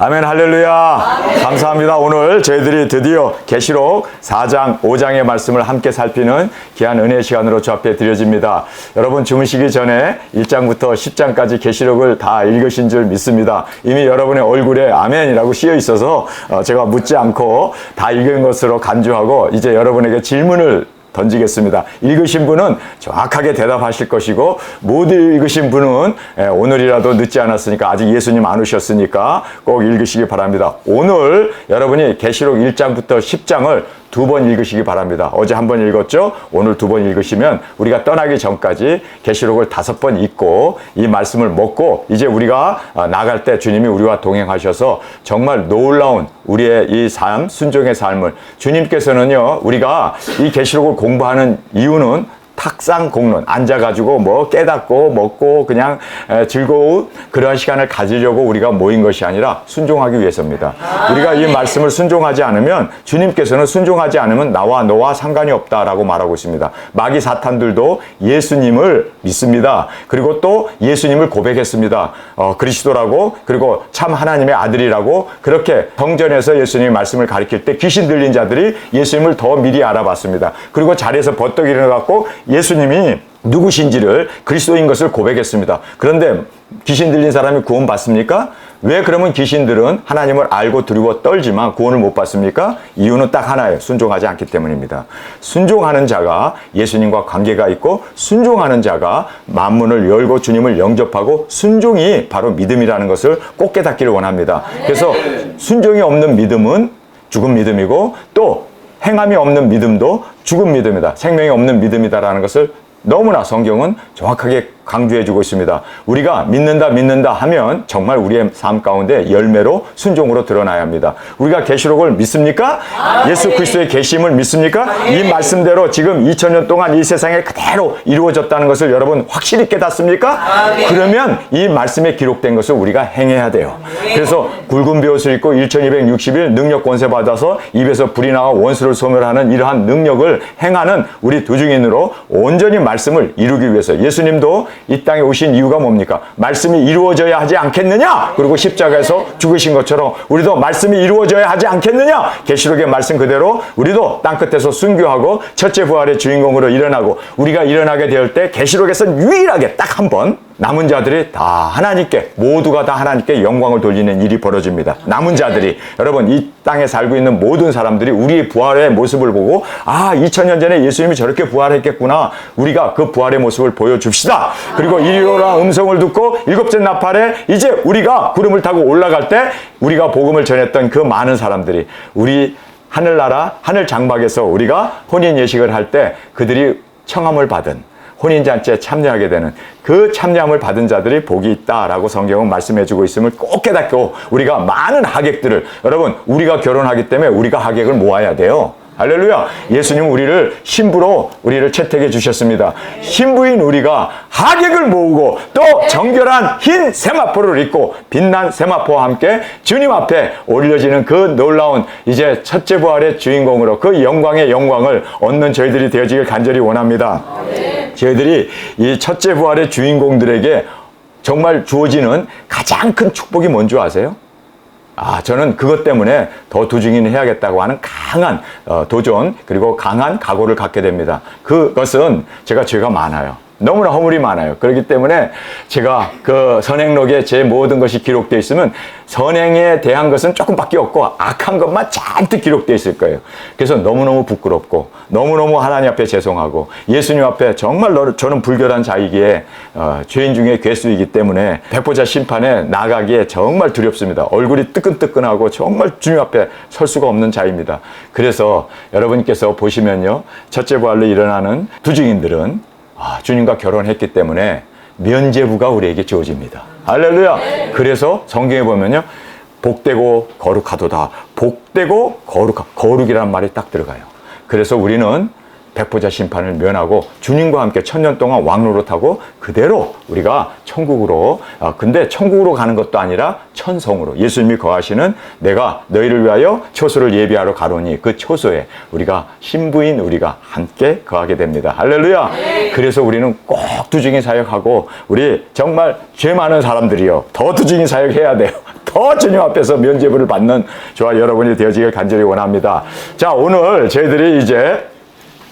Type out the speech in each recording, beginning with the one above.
아멘, 할렐루야. 아멘. 감사합니다. 오늘 저희들이 드디어 계시록 4장, 5장의 말씀을 함께 살피는 귀한 은혜의 시간으로 주 앞에 드려집니다. 여러분 주무시기 전에 1장부터 10장까지 계시록을 다 읽으신 줄 믿습니다. 이미 여러분의 얼굴에 아멘이라고 씌어 있어서 제가 묻지 않고 다 읽은 것으로 간주하고 이제 여러분에게 질문을 던지겠습니다. 읽으신 분은 정확하게 대답하실 것이고 못 읽으신 분은 오늘이라도 늦지 않았으니까 아직 예수님 안 오셨으니까 꼭 읽으시기 바랍니다. 오늘 여러분이 계시록 1장부터 10장을 2번 읽으시기 바랍니다. 어제 한 번 읽었죠? 오늘 2번 읽으시면 우리가 떠나기 전까지 계시록을 5번 읽고 이 말씀을 먹고 이제 우리가 나갈 때 주님이 우리와 동행하셔서 정말 놀라운 우리의 이 삶, 순종의 삶을 주님께서는요, 우리가 이 계시록을 공부하는 이유는 탁상 공론, 앉아가지고 뭐 깨닫고 먹고 그냥 즐거운 그러한 시간을 가지려고 우리가 모인 것이 아니라 순종하기 위해서입니다. 우리가 이 말씀을 순종하지 않으면 주님께서는 순종하지 않으면 나와 너와 상관이 없다라고 말하고 있습니다. 마귀 사탄들도 예수님을 믿습니다. 그리고 또 예수님을 고백했습니다. 그리스도라고, 그리고 참 하나님의 아들이라고. 그렇게 성전에서 예수님의 말씀을 가르칠 때 귀신 들린 자들이 예수님을 더 미리 알아봤습니다. 그리고 자리에서 버떡 일어나갖고 예수님이 누구신지를 그리스도인 것을 고백했습니다. 그런데 귀신 들린 사람이 구원 받습니까? 왜 그러면 귀신들은 하나님을 알고 두려워 떨지만 구원을 못 받습니까? 이유는 딱 하나예요. 순종하지 않기 때문입니다. 순종하는 자가 예수님과 관계가 있고 순종하는 자가 만문을 열고 주님을 영접하고 순종이 바로 믿음이라는 것을 꼭 깨닫기를 원합니다. 그래서 순종이 없는 믿음은 죽은 믿음이고 또 행함이 없는 믿음도 죽은 믿음이다. 생명이 없는 믿음이다라는 것을 너무나 성경은 정확하게 강조해주고 있습니다. 우리가 믿는다 하면 정말 우리의 삶 가운데 열매로 순종으로 드러나야 합니다. 우리가 계시록을 믿습니까? 예수 그리스도의 계심을 믿습니까? 이 말씀대로 지금 2000년 동안 이 세상에 그대로 이루어졌다는 것을 여러분 확실히 깨닫습니까? 그러면 이 말씀에 기록된 것을 우리가 행해야 돼요. 그래서 굵은 베옷을 입고 1260일 능력 권세 받아서 입에서 불이 나와 원수를 소멸하는 이러한 능력을 행하는 우리 두 증인으로 온전히 말씀을 이루기 위해서 예수님도 이 땅에 오신 이유가 뭡니까? 말씀이 이루어져야 하지 않겠느냐? 그리고 십자가에서 죽으신 것처럼 우리도 말씀이 이루어져야 하지 않겠느냐? 계시록의 말씀 그대로 우리도 땅끝에서 순교하고 첫째 부활의 주인공으로 일어나고 우리가 일어나게 될 때 계시록에서 유일하게 딱 한 번 남은 자들이 다 하나님께, 모두가 다 하나님께 영광을 돌리는 일이 벌어집니다. 남은 자들이, 여러분 이 땅에 살고 있는 모든 사람들이 우리의 부활의 모습을 보고 2000년 전에 예수님이 저렇게 부활했겠구나. 우리가 그 부활의 모습을 보여줍시다. 그리고 이리오라 음성을 듣고 일곱째 나팔에 이제 우리가 구름을 타고 올라갈 때 우리가 복음을 전했던 그 많은 사람들이 우리 하늘나라, 하늘 장막에서 우리가 혼인 예식을 할 때 그들이 청함을 받은 혼인잔치에 참여하게 되는 그 참여함을 받은 자들이 복이 있다라고 성경은 말씀해주고 있음을 꼭 깨닫고 우리가 많은 하객들을, 여러분 우리가 결혼하기 때문에 우리가 하객을 모아야 돼요. 할렐루야. 예수님은 우리를 신부로 우리를 채택해 주셨습니다. 신부인 우리가 하객을 모으고 또 정결한 흰 세마포를 입고 빛난 세마포와 함께 주님 앞에 올려지는 그 놀라운 이제 첫째 부활의 주인공으로 그 영광의 영광을 얻는 저희들이 되어지길 간절히 원합니다. 저희들이 이 첫째 부활의 주인공들에게 정말 주어지는 가장 큰 축복이 뭔지 아세요? 저는 그것 때문에 더 두 증인을 해야겠다고 하는 강한 도전 그리고 강한 각오를 갖게 됩니다. 그것은 제가 죄가 많아요. 너무나 허물이 많아요. 그렇기 때문에 제가 그 선행록에 제 모든 것이 기록되어 있으면 선행에 대한 것은 조금밖에 없고 악한 것만 잔뜩 기록되어 있을 거예요. 그래서 너무너무 부끄럽고 너무너무 하나님 앞에 죄송하고 예수님 앞에 정말 저는 불결한 자이기에 죄인 중에 괴수이기 때문에 백보자 심판에 나가기에 정말 두렵습니다. 얼굴이 뜨끈뜨끈하고 정말 주님 앞에 설 수가 없는 자입니다. 그래서 여러분께서 보시면요, 첫째 부활로 일어나는 두 증인들은 주님과 결혼했기 때문에 면죄부가 우리에게 주어집니다. 할렐루야. 그래서 성경에 보면요, 복되고 거룩하도다. 복되고 거룩이라는 말이 딱 들어가요. 그래서 우리는 백보자 심판을 면하고 주님과 함께 1000년 동안 왕노릇하고 그대로 우리가 천국으로, 근데 천국으로 가는 것도 아니라 천성으로, 예수님이 거하시는 내가 너희를 위하여 초소를 예비하러 가노니 그 초소에 우리가 신부인 우리가 함께 거하게 됩니다. 할렐루야. 그래서 우리는 꼭 두증인 사역하고 우리 정말 죄 많은 사람들이요, 더 두증인 사역해야 돼요. 더 주님 앞에서 면죄부를 받는 저와 여러분이 되어지길 간절히 원합니다. 자, 오늘 저희들이 이제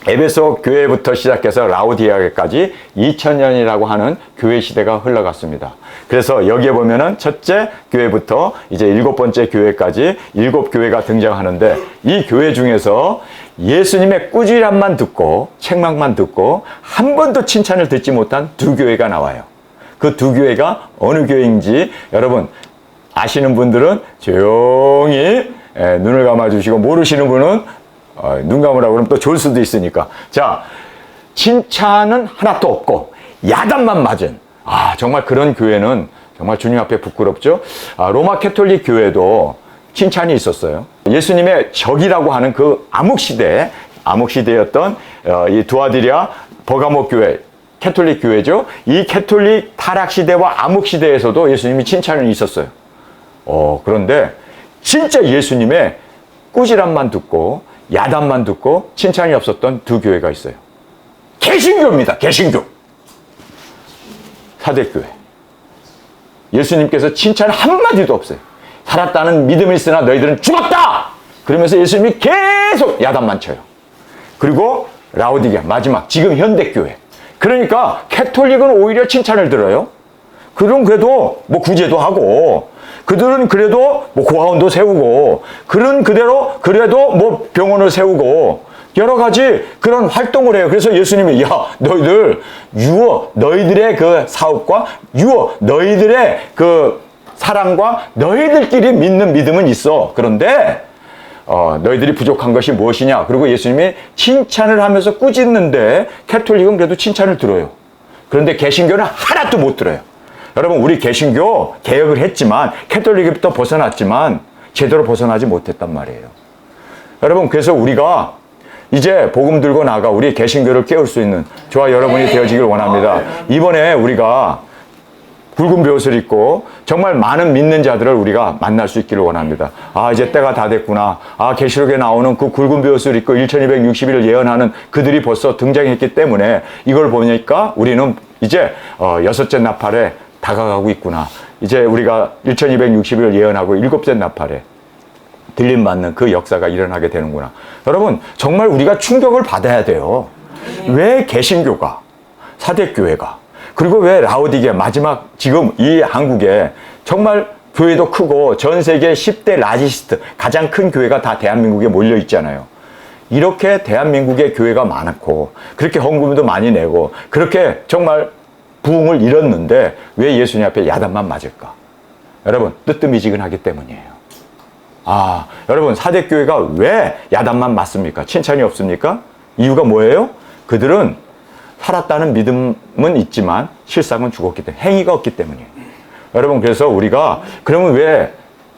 에베소 교회부터 시작해서 라우디아까지 2000년이라고 하는 교회 시대가 흘러갔습니다. 그래서 여기에 보면은 첫째 교회부터 이제 7번째 교회까지 7교회가 등장하는데, 이 교회 중에서 예수님의 꾸지람만 듣고 책망만 듣고 한 번도 칭찬을 듣지 못한 2교회가 나와요. 그 2교회가 어느 교회인지 여러분 아시는 분들은 조용히 눈을 감아주시고, 모르시는 분은 눈 감으라고 그러면 또 좋을 수도 있으니까. 자, 칭찬은 하나도 없고 야단만 맞은, 정말 그런 교회는 정말 주님 앞에 부끄럽죠. 로마 캐톨릭 교회도 칭찬이 있었어요. 예수님의 적이라고 하는 그 암흑시대였던 이 두아디랴 버가모 교회, 캐톨릭 교회죠. 이 캐톨릭 타락시대와 암흑시대에서도 예수님이 칭찬이 있었어요. 그런데 진짜 예수님의 꾸지람만 듣고 야단만 듣고 칭찬이 없었던 2교회가 있어요. 개신교입니다. 개신교. 사대교회. 예수님께서 칭찬 한마디도 없어요. 살았다는 믿음이 있으나 너희들은 죽었다! 그러면서 예수님이 계속 야단만 쳐요. 그리고 라우디게아, 마지막 지금 현대교회. 그러니까 캐톨릭은 오히려 칭찬을 들어요. 그들은 그래도 뭐 구제도 하고, 그들은 그래도 뭐 고아원도 세우고, 그대로 그래도 뭐 병원을 세우고 여러 가지 그런 활동을 해요. 그래서 예수님이 너희들 너희들의 그 사업과 너희들의 그 사랑과 너희들끼리 믿는 믿음은 있어. 그런데 너희들이 부족한 것이 무엇이냐? 그리고 예수님이 칭찬을 하면서 꾸짖는데 캐톨릭은 그래도 칭찬을 들어요. 그런데 개신교는 하나도 못 들어요. 여러분, 우리 개신교 개혁을 했지만, 캐톨릭부터 벗어났지만 제대로 벗어나지 못했단 말이에요. 여러분, 그래서 우리가 이제 복음 들고 나가 우리 개신교를 깨울 수 있는 저와 여러분이 되어지길 원합니다. 이번에 우리가 굵은 벼옷을 입고 정말 많은 믿는 자들을 우리가 만날 수 있기를 원합니다. 이제 때가 다 됐구나. 계시록에 나오는 그 굵은 벼옷을 입고 1260일을 예언하는 그들이 벌써 등장했기 때문에 이걸 보니까 우리는 이제 여섯째 나팔에 다가가고 있구나. 이제 우리가 1260일 예언하고 7째 나팔에 들림받는 그 역사가 일어나게 되는구나. 여러분, 정말 우리가 충격을 받아야 돼요. 왜 개신교가, 사대교회가, 그리고 왜 라우디게아, 마지막 지금 이 한국에 정말 교회도 크고 전 세계 10대 라지스트, 가장 큰 교회가 다 대한민국에 몰려 있잖아요. 이렇게 대한민국의 교회가 많고 그렇게 헌금도 많이 내고 그렇게 정말 부흥을 이뤘는데 왜 예수님 앞에 야단만 맞을까? 여러분, 뜨뜻미지근하기 때문이에요. 여러분, 사대교회가 왜 야단만 맞습니까? 칭찬이 없습니까? 이유가 뭐예요? 그들은 살았다는 믿음은 있지만 실상은 죽었기 때문에, 행위가 없기 때문이에요. 여러분, 그래서 우리가 그러면 왜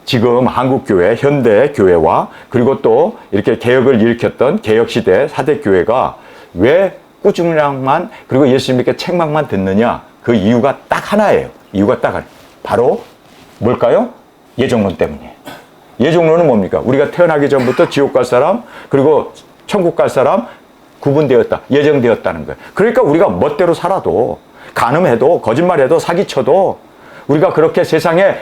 지금 한국교회, 현대교회와 그리고 또 이렇게 개혁을 일으켰던 개혁시대 사대교회가 왜 꾸준함만 그리고 예수님께 책망만 듣느냐? 그 이유가 딱 하나예요. 이유가 딱 하나. 바로 뭘까요? 예정론 때문이에요. 예정론은 뭡니까? 우리가 태어나기 전부터 지옥 갈 사람 그리고 천국 갈 사람 구분되었다. 예정되었다는 거예요. 그러니까 우리가 멋대로 살아도, 간음해도, 거짓말해도, 사기쳐도 우리가 그렇게 세상에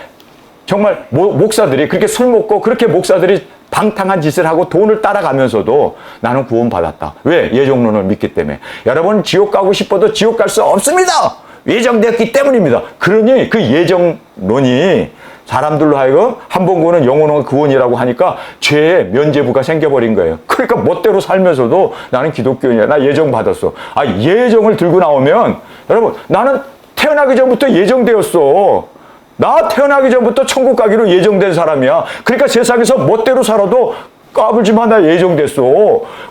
정말 목사들이 그렇게 술 먹고 그렇게 목사들이 방탕한 짓을 하고 돈을 따라가면서도 나는 구원받았다. 왜? 예정론을 믿기 때문에. 여러분, 지옥 가고 싶어도 지옥 갈 수 없습니다. 예정되었기 때문입니다. 그러니 그 예정론이 사람들로 하여금 한 번 구원은 영원한 구원이라고 하니까 죄의 면죄부가 생겨버린 거예요. 그러니까 멋대로 살면서도 나는 기독교인이야. 나 예정 받았어. 예정을 들고 나오면 여러분, 나는 태어나기 전부터 예정되었어. 나 태어나기 전부터 천국 가기로 예정된 사람이야. 그러니까 세상에서 멋대로 살아도 까불지 마, 나 예정됐어.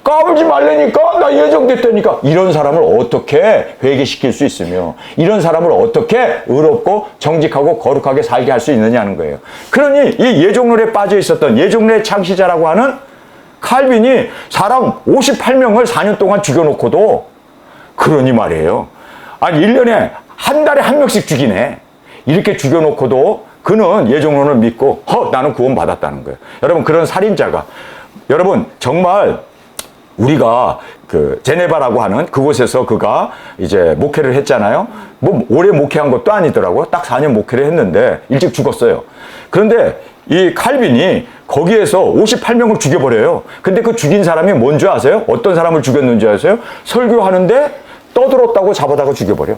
까불지 말라니까, 나 예정됐다니까. 이런 사람을 어떻게 회개시킬 수 있으며, 이런 사람을 어떻게 의롭고 정직하고 거룩하게 살게 할 수 있느냐는 거예요. 그러니 이 예정론에 빠져 있었던 예정론의 창시자라고 하는 칼빈이 사람 58명을 4년 동안 죽여놓고도, 그러니 말이에요. 1년에 한 달에 한 명씩 죽이네. 이렇게 죽여놓고도 그는 예정론을 믿고 나는 구원받았다는 거예요. 여러분, 그런 살인자가, 여러분 정말 우리가 그 제네바라고 하는 그곳에서 그가 이제 목회를 했잖아요. 뭐 오래 목회한 것도 아니더라고요. 딱 4년 목회를 했는데 일찍 죽었어요. 그런데 이 칼빈이 거기에서 58명을 죽여버려요. 근데 그 죽인 사람이 뭔지 아세요? 어떤 사람을 죽였는지 아세요? 설교하는데 떠들었다고 잡아다가 죽여버려.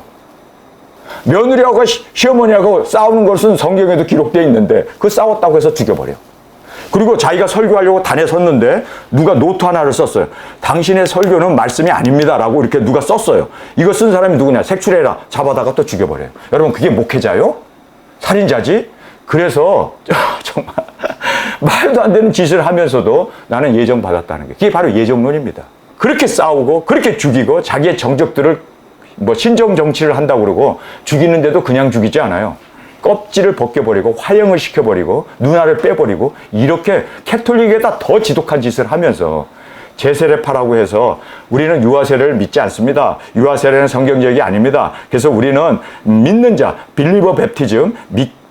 며느리하고 시어머니하고 싸우는 것은 성경에도 기록되어 있는데 그 싸웠다고 해서 죽여버려. 그리고 자기가 설교하려고 단에 섰는데 누가 노트 하나를 썼어요. 당신의 설교는 말씀이 아닙니다 라고 이렇게 누가 썼어요. 이거 쓴 사람이 누구냐? 색출해라. 잡아다가 또 죽여버려요. 여러분, 그게 목회자요? 살인자지? 그래서 정말 말도 안 되는 짓을 하면서도 나는 예정받았다는 게, 그게 바로 예정론입니다. 그렇게 싸우고 그렇게 죽이고 자기의 정적들을 뭐 신정 정치를 한다고 그러고 죽이는데도 그냥 죽이지 않아요. 껍질을 벗겨버리고 화형을 시켜버리고 눈알을 빼버리고 이렇게 캐톨릭에다 더 지독한 짓을 하면서 제세례파라고 해서 우리는 유아세례를 믿지 않습니다. 유아세례는 성경적이 아닙니다. 그래서 우리는 믿는 자, 빌리버 베프티즘,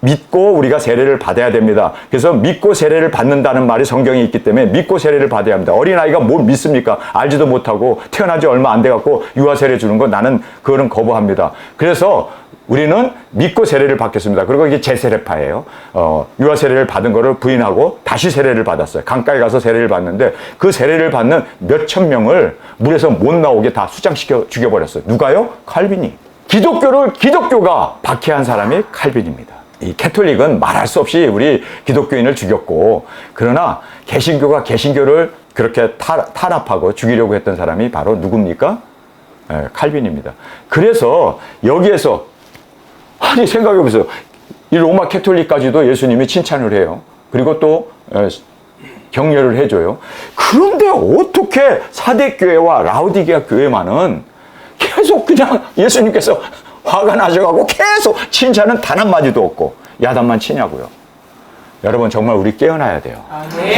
믿고 우리가 세례를 받아야 됩니다. 그래서 믿고 세례를 받는다는 말이 성경에 있기 때문에 믿고 세례를 받아야 합니다. 어린아이가 뭘 믿습니까? 알지도 못하고 태어난 지 얼마 안 돼갖고 유아세례 주는 거 나는 그거는 거부합니다. 그래서 우리는 믿고 세례를 받겠습니다. 그리고 이게 제세례파예요. 유아세례를 받은 거를 부인하고 다시 세례를 받았어요. 강가에 가서 세례를 받는데 그 세례를 받는 몇천 명을 물에서 못 나오게 다 수장시켜 죽여버렸어요. 누가요? 칼빈이. 기독교가 박해한 사람이 칼빈입니다. 이 캐톨릭은 말할 수 없이 우리 기독교인을 죽였고, 그러나 개신교가 개신교를 그렇게 탄압하고 죽이려고 했던 사람이 바로 누굽니까? 칼빈입니다. 그래서 여기에서 아니 생각해보세요. 이 로마 캐톨릭까지도 예수님이 칭찬을 해요. 그리고 또 격려를 해줘요. 그런데 어떻게 사대교회와 라우디게아 교회만은 계속 그냥 예수님께서 화가 나셔가고 계속 칭찬은 단 한마디도 없고 야단 치냐고요. 여러분, 정말 우리 깨어나야 돼요.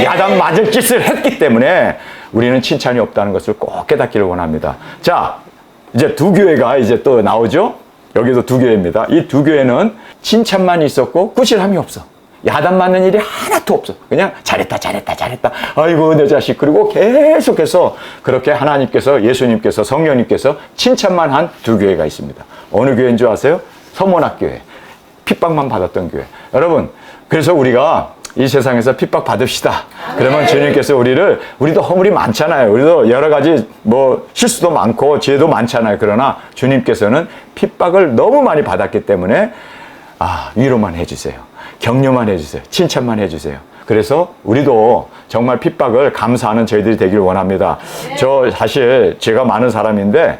야단 맞을 짓을 했기 때문에 우리는 칭찬이 없다는 것을 꼭 깨닫기를 원합니다. 자, 이제 두 교회가 이제 또 나오죠. 여기도 두 교회입니다. 이 두 교회는 칭찬만 있었고 꾸실함이 없어. 야단 맞는 일이 하나도 없어. 그냥 잘했다. 아이고 내 자식. 그리고 계속해서 그렇게 하나님께서, 예수님께서, 성령님께서 칭찬만 한 두 교회가 있습니다. 어느 교회인 줄 아세요? 서문학교회. 핍박만 받았던 교회. 여러분, 그래서 우리가 이 세상에서 핍박 받읍시다. 그러면 주님께서 우리도 허물이 많잖아요. 우리도 여러 가지 뭐 실수도 많고 죄도 많잖아요. 그러나 주님께서는 핍박을 너무 많이 받았기 때문에 위로만 해주세요. 격려만 해주세요. 칭찬만 해주세요. 그래서 우리도 정말 핍박을 감사하는 저희들이 되길 원합니다. 저 사실 제가 많은 사람인데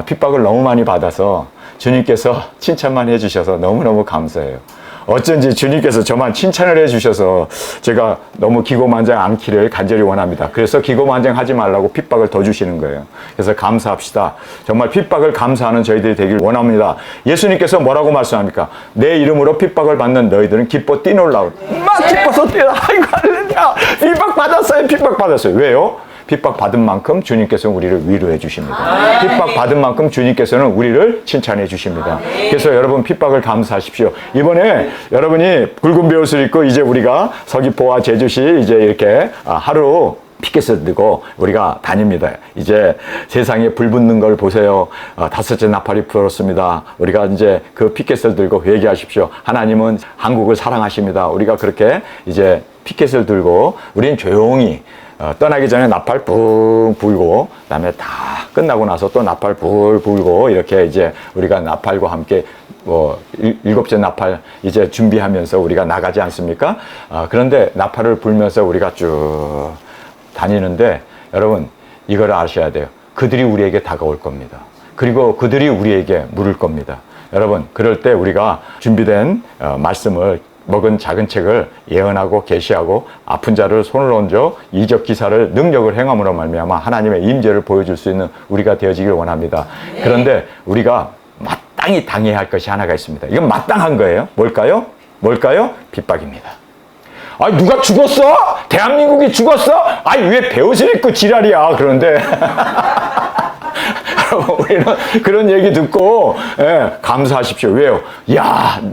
핍박을 너무 많이 받아서 주님께서 칭찬만 해주셔서 너무너무 감사해요. 어쩐지 주님께서 저만 칭찬을 해주셔서 제가 너무 기고만장 않기를 간절히 원합니다. 그래서 기고만장 하지 말라고 핍박을 더 주시는 거예요. 그래서 감사합시다. 정말 핍박을 감사하는 저희들이 되길 원합니다. 예수님께서 뭐라고 말씀합니까? 내 이름으로 핍박을 받는 너희들은 기뻐 뛰놀라우. 막 기뻐서 뛰어. 아이고 할렐루야. 핍박 받았어요. 왜요? 핍박 받은 만큼 주님께서는 우리를 위로해 주십니다. 핍박 받은 만큼 주님께서는 우리를 칭찬해 주십니다. 그래서 여러분 핍박을 감사하십시오. 이번에 여러분이 붉은 베옷을 입고 이제 우리가 서귀포와 제주시 이제 이렇게 하루 피켓을 들고 우리가 다닙니다. 이제 세상에 불 붙는 걸 보세요. 5째 나팔이 불었습니다. 우리가 이제 그 피켓을 들고 회개하십시오. 하나님은 한국을 사랑하십니다. 우리가 그렇게 이제 피켓을 들고 우리는 조용히 떠나기 전에 나팔 뿡 불고 그다음에 다 끝나고 나서 또 나팔 불 불고 이렇게 이제 우리가 나팔과 함께 7째 나팔 이제 준비하면서 우리가 나가지 않습니까? 그런데 나팔을 불면서 우리가 쭉 다니는데 여러분 이걸 아셔야 돼요. 그들이 우리에게 다가올 겁니다. 그리고 그들이 우리에게 물을 겁니다. 여러분 그럴 때 우리가 준비된 말씀을 먹은 작은 책을 예언하고 계시하고 아픈 자를 손을 얹어 이적 기사를 능력을 행함으로 말미암아 하나님의 임재를 보여줄 수 있는 우리가 되어지길 원합니다. 그런데 우리가 마땅히 당해야 할 것이 하나가 있습니다. 이건 마땅한 거예요. 뭘까요? 핍박입니다. 누가 죽었어? 대한민국이 죽었어? 왜 베옷을 입고 지랄이야? 그런데 우리는 그런 얘기 듣고 감사하십시오. 왜요?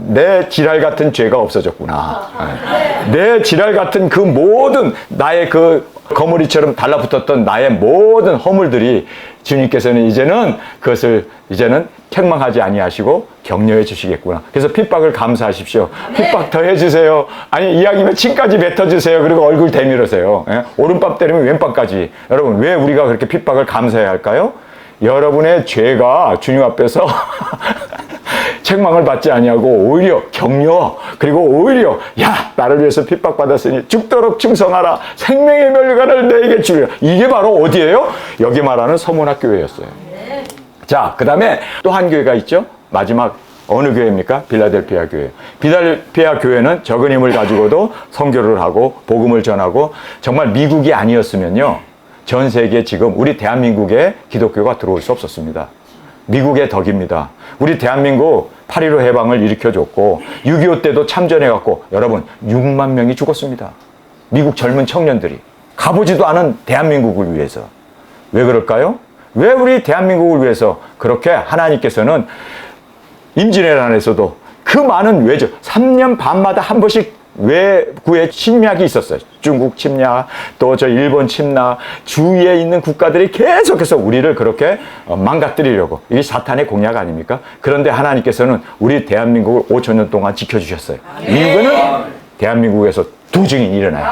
내 지랄 같은 죄가 없어졌구나. 내 지랄 같은 그 모든 나의 그 거머리처럼 달라붙었던 나의 모든 허물들이 주님께서는 이제는 그것을 이제는 책망하지 아니하시고 격려해 주시겠구나. 그래서 핍박을 감사하십시오. 핍박 더 해주세요. 아니 이왕이면 침까지 뱉어주세요. 그리고 얼굴 대밀으세요. 예? 오른밥 때리면 왼밥까지. 여러분 왜 우리가 그렇게 핍박을 감사해야 할까요? 여러분의 죄가 주님 앞에서 책망을 받지 아니하고 오히려 격려, 그리고 오히려 야 나를 위해서 핍박받았으니 죽도록 충성하라, 생명의 멸관을 내게 주리라. 이게 바로 어디예요? 여기 말하는 서문학교회였어요. 자, 그 다음에 또 한 교회가 있죠. 마지막 어느 교회입니까? 빌라델피아 교회. 빌라델피아 교회는 적은 힘을 가지고도 선교를 하고 복음을 전하고, 정말 미국이 아니었으면요 전 세계 지금 우리 대한민국에 기독교가 들어올 수 없었습니다. 미국의 덕입니다. 우리 대한민국 8.15 해방을 일으켜줬고 6.25 때도 참전해갖고 여러분 6만 명이 죽었습니다. 미국 젊은 청년들이 가보지도 않은 대한민국을 위해서. 왜 그럴까요? 왜 우리 대한민국을 위해서 그렇게 하나님께서는 임진왜란에서도 그 많은 외적 3년 반마다 한 번씩 외구의 침략이 있었어요. 중국 침략, 또 저 일본 침략, 주위에 있는 국가들이 계속해서 우리를 그렇게 망가뜨리려고. 이게 사탄의 공약 아닙니까? 그런데 하나님께서는 우리 대한민국을 5천 년 동안 지켜주셨어요. 이유는 대한민국에서 두 증인이 일어나요.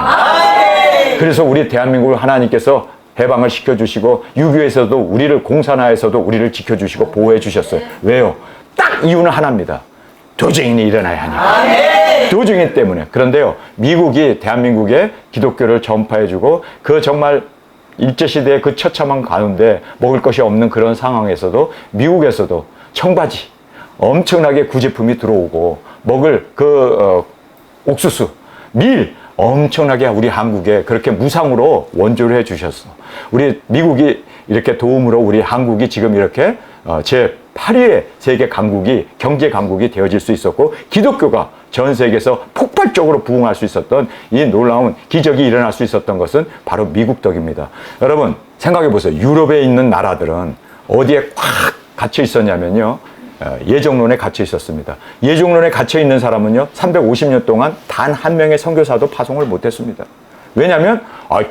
그래서 우리 대한민국을 하나님께서 해방을 시켜주시고 6.25에서도 우리를 공산화에서도 우리를 지켜주시고 보호해 주셨어요. 왜요? 딱 이유는 하나입니다. 두 증인이 일어나야 하니까. 두 증인 때문에. 그런데요, 미국이 대한민국에 기독교를 전파해주고 그 정말 일제시대의 그 처참한 가운데 먹을 것이 없는 그런 상황에서도 미국에서도 청바지 엄청나게 구제품이 들어오고 먹을 옥수수, 밀 엄청나게 우리 한국에 그렇게 무상으로 원조를 해 주셨어. 우리 미국이 이렇게 도움으로 우리 한국이 지금 이렇게 제 8위의 세계 강국이, 경제 강국이 되어질 수 있었고, 기독교가 전 세계에서 폭발적으로 부흥할 수 있었던 이 놀라운 기적이 일어날 수 있었던 것은 바로 미국 덕입니다. 여러분 생각해 보세요. 유럽에 있는 나라들은 어디에 꽉 갇혀 있었냐면요, 예정론에 갇혀 있었습니다. 예정론에 갇혀 있는 사람은요 350년 동안 단 한 명의 선교사도 파송을 못했습니다. 왜냐하면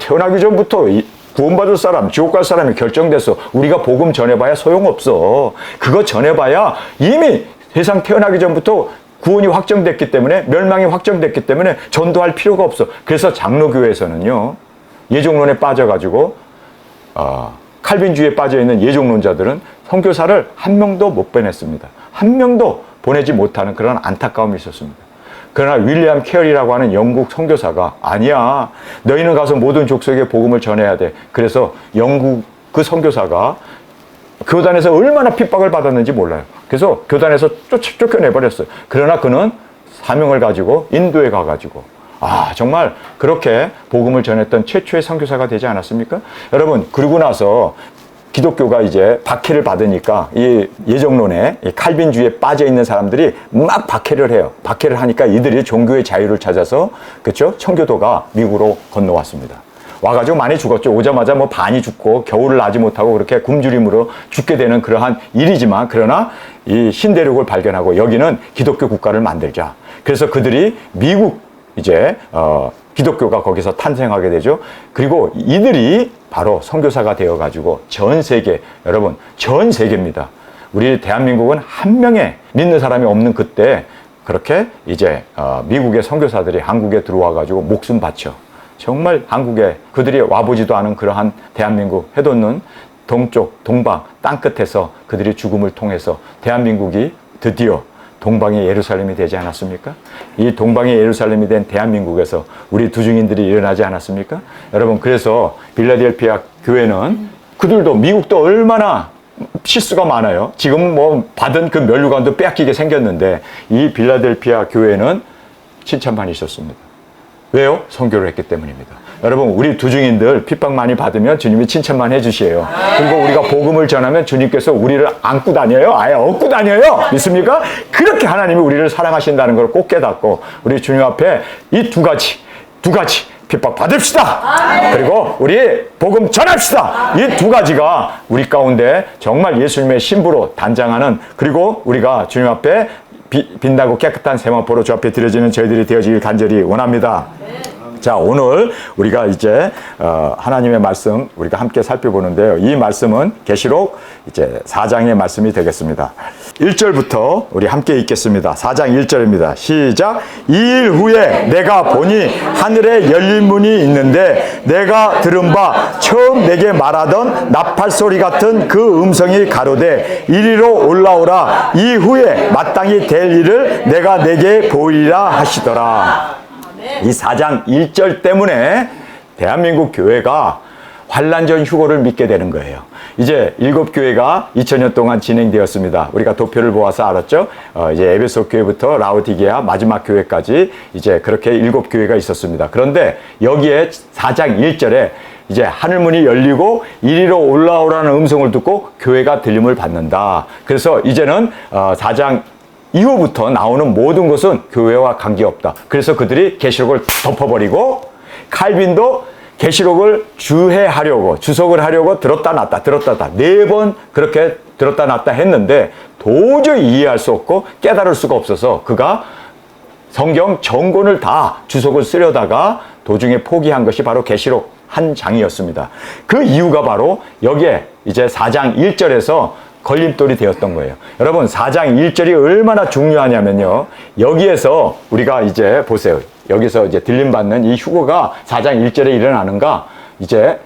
태어나기 전부터 구원받을 사람, 지옥 갈 사람이 결정돼서 우리가 복음 전해봐야 소용없어. 그거 전해봐야 이미 세상 태어나기 전부터 구원이 확정됐기 때문에, 멸망이 확정됐기 때문에 전도할 필요가 없어. 그래서 장로교회에서는요 예종론에 빠져가지고 칼빈주의에 빠져있는 예종론자들은 선교사를 한 명도 못 보냈습니다. 한 명도 보내지 못하는 그런 안타까움이 있었습니다. 그러나 윌리엄 캐럴이라고 하는 영국 선교사가 아니야, 너희는 가서 모든 족속에 복음을 전해야 돼. 그래서 영국 그 선교사가 교단에서 얼마나 핍박을 받았는지 몰라요. 그래서 교단에서 쫓겨내버렸어요. 그러나 그는 사명을 가지고 인도에 가가지고 정말 그렇게 복음을 전했던 최초의 선교사가 되지 않았습니까? 여러분, 그러고 나서 기독교가 이제 박해를 받으니까 이 예정론에 이 칼빈주의에 빠져 있는 사람들이 막 박해를 해요. 박해를 하니까 이들이 종교의 자유를 찾아서, 그렇죠? 청교도가 미국으로 건너왔습니다. 와가지고 많이 죽었죠. 오자마자 뭐 반이 죽고 겨울을 나지 못하고 그렇게 굶주림으로 죽게 되는 그러한 일이지만, 그러나 이 신대륙을 발견하고 여기는 기독교 국가를 만들자. 그래서 그들이 미국 이제 기독교가 거기서 탄생하게 되죠. 그리고 이들이 바로 선교사가 되어가지고 전 세계, 여러분 전 세계입니다. 우리 대한민국은 한 명의 믿는 사람이 없는 그때 그렇게 이제 미국의 선교사들이 한국에 들어와가지고 목숨 바쳐 정말 한국에 그들이 와보지도 않은 그러한 대한민국 해돋는 동쪽 동방 땅끝에서 그들이 죽음을 통해서 대한민국이 드디어 동방의 예루살렘이 되지 않았습니까? 이 동방의 예루살렘이 된 대한민국에서 우리 두 증인들이 일어나지 않았습니까? 여러분, 그래서 빌라델피아 교회는 그들도 미국도 얼마나 실수가 많아요. 지금 뭐 받은 그 면류관도 빼앗기게 생겼는데 이 빌라델피아 교회는 칭찬만 있었습니다. 왜요? 선교를 했기 때문입니다. 여러분, 우리 두 증인들 핍박 많이 받으면 주님이 칭찬만 해주시에요. 그리고 우리가 복음을 전하면 주님께서 우리를 안고 다녀요? 아예 업고 다녀요? 믿습니까? 그렇게 하나님이 우리를 사랑하신다는 걸 꼭 깨닫고 우리 주님 앞에 이 두 가지 핍박 받읍시다. 그리고 우리 복음 전합시다. 이 두 가지가 우리 가운데 정말 예수님의 신부로 단장하는, 그리고 우리가 주님 앞에 빛나고 깨끗한 세마포로 주 앞에 드려지는 저희들이 되어지길 간절히 원합니다. 자, 오늘 우리가 이제 하나님의 말씀 우리가 함께 살펴보는데요. 이 말씀은 계시록 이제 4장의 말씀이 되겠습니다. 1절부터 우리 함께 읽겠습니다. 4장 1절입니다. 시작. 2일 후에 내가 보니 하늘에 열린 문이 있는데 내가 들은 바 처음 내게 말하던 나팔 소리 같은 그 음성이 가로되 이리로 올라오라. 이후에 마땅히 될 일을 내가 내게 보이리라 하시더라. 이 4장 1절 때문에 대한민국 교회가 환란전 휴거를 믿게 되는 거예요. 이제 7교회가 2000년 동안 진행되었습니다. 우리가 도표를 보아서 알았죠? 이제 에베소 교회부터 라오디게아 마지막 교회까지 이제 그렇게 7교회가 있었습니다. 그런데 여기에 4장 1절에 이제 하늘문이 열리고 이리로 올라오라는 음성을 듣고 교회가 들림을 받는다. 그래서 이제는 4장 이후부터 나오는 모든 것은 교회와 관계없다. 그래서 그들이 계시록을 덮어버리고 칼빈도 계시록을 주석을 하려고 들었다 놨다 4번 그렇게 들었다 놨다 했는데 도저히 이해할 수 없고 깨달을 수가 없어서 그가 성경 전권을 다 주석을 쓰려다가 도중에 포기한 것이 바로 계시록 한 장이었습니다. 그 이유가 바로 여기에 이제 4장 1절에서 걸림돌이 되었던 거예요. 여러분 4장 1절이 얼마나 중요하냐면요. 여기에서 우리가 이제 보세요. 여기서 이제 들림받는 이 휴거가 4장 1절에 일어나는가? 이제